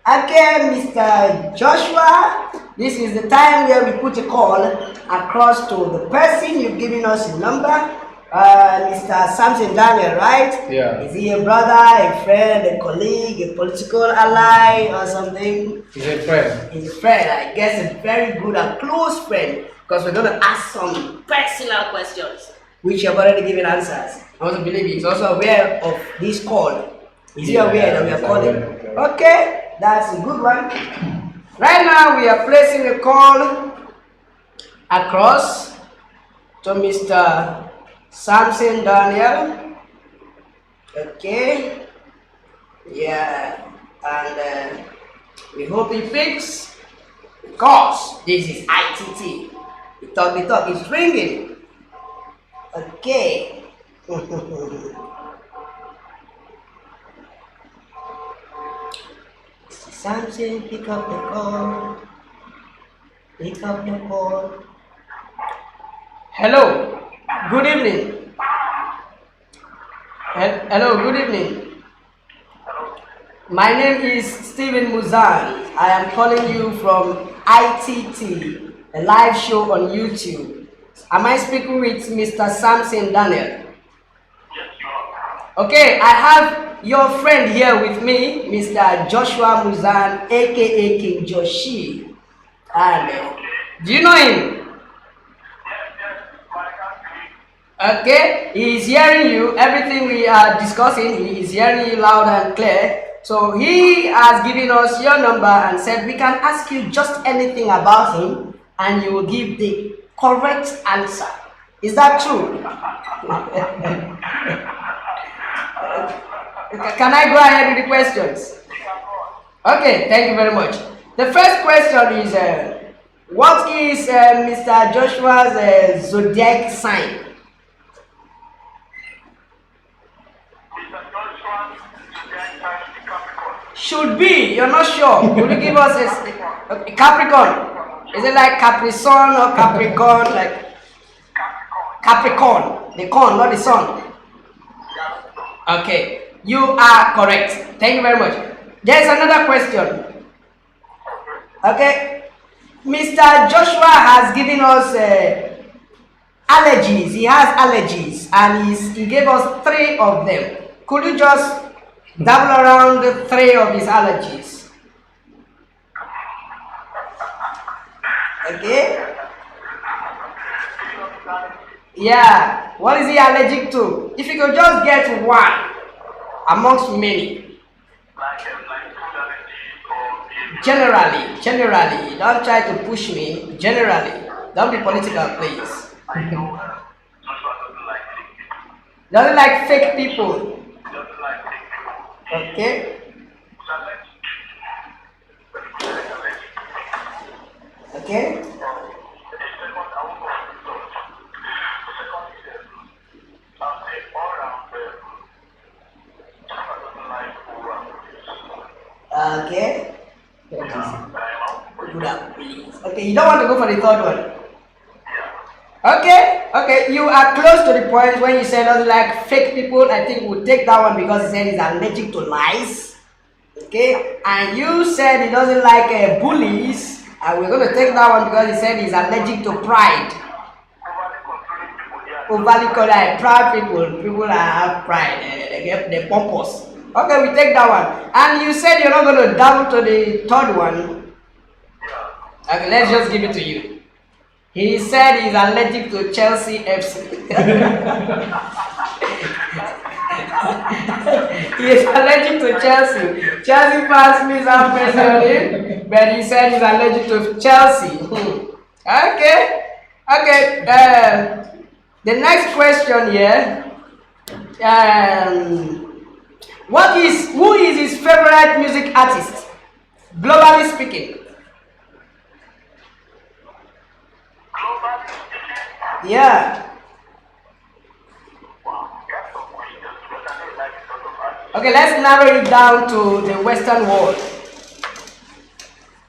Okay, Mr. Joshua, this is the time where we put a call across to the person you've given us a number. Mr. Samson Daniel, right?
Yeah.
Is he a brother, a friend, a colleague, a political ally, or something?
He's a friend.
He's a friend, I guess a very good and close friend, because we're going to ask some personal questions, which you've already given answers. I also believe he's also aware of this call. Is he aware that we are calling? Okay. That's a good one. Right now, we are placing a call across to Mr. Samson Daniel. Okay. Yeah. And we hope he picks, because this is ITT. The talk is ringing. Okay. Samson, pick up the call. Pick up the call. Hello. Good evening. Hello, good evening. My name is Stephen Muzan. I am calling you from ITT, a live show on YouTube. Am I speaking with Mr. Samson Daniel? Okay, I have your friend here with me, Mr. Joshua Muzan, aka King Joshi. And do you know him? Okay, he is hearing you. Everything we are discussing, he is hearing you loud and clear. So he has given us your number and said we can ask you just anything about him and you will give the correct answer. Is that true? Can I go ahead with the questions? Okay, thank you very much. The first question is, what is Mr. Joshua's zodiac sign? Should be, you're not sure. Could you give us a Capricorn? Is it like Capri-Sun or Capricorn? Like Capricorn, the corn, not the sun. Okay, you are correct. Thank you very much. There's another question. Okay, Mr. Joshua has given us allergies. He has allergies, and he gave us 3 of them. Could you just double around the 3 of his allergies? Okay. Yeah. What is he allergic to? If you could just get one amongst many. Generally. Don't try to push me. Generally. Don't be political, please. Doesn't like fake people. Okay. Okay. Okay. Okay, you don't want to go for the 3rd one. Okay, you are close to the point when you said doesn't like fake people. I think we'll take that one because he said he's allergic to lies. Okay, and you said he doesn't like bullies, and we're going to take that one because he said he's allergic to pride. Overly proud people that have pride, they pompous. Okay, we take that one. And you said you're not going to double to the 3rd one. Okay, let's just give it to you. He said he's allergic to Chelsea FC. He is allergic to Chelsea. Chelsea fans miss out personally, but he said he's allergic to Chelsea. Okay. The next question here. Who is his favorite music artist? Globally speaking. Yeah. Okay, let's narrow it down to the Western world.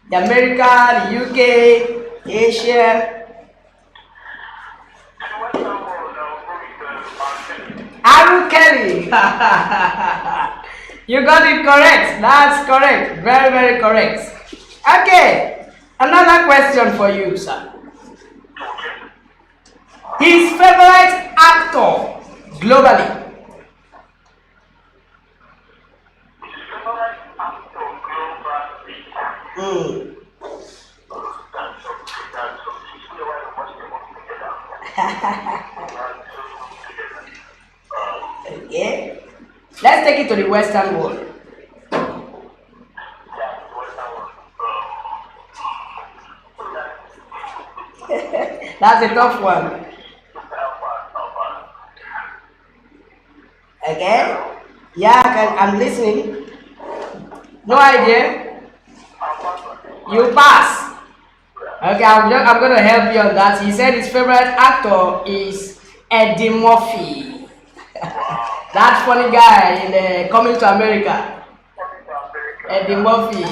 The America, the UK, Asia. Aaron Kelly. You got it correct. That's correct. Very, very correct. Okay. Another question for you, sir. His favorite actor globally. Mm. Okay. Let's take it to the Western world. That's a tough one. Okay. Yeah, I'm listening. No idea. You pass. Okay, I'm gonna help you on that. He said his favorite actor is Eddie Murphy. That funny guy in Coming to America. Eddie Murphy.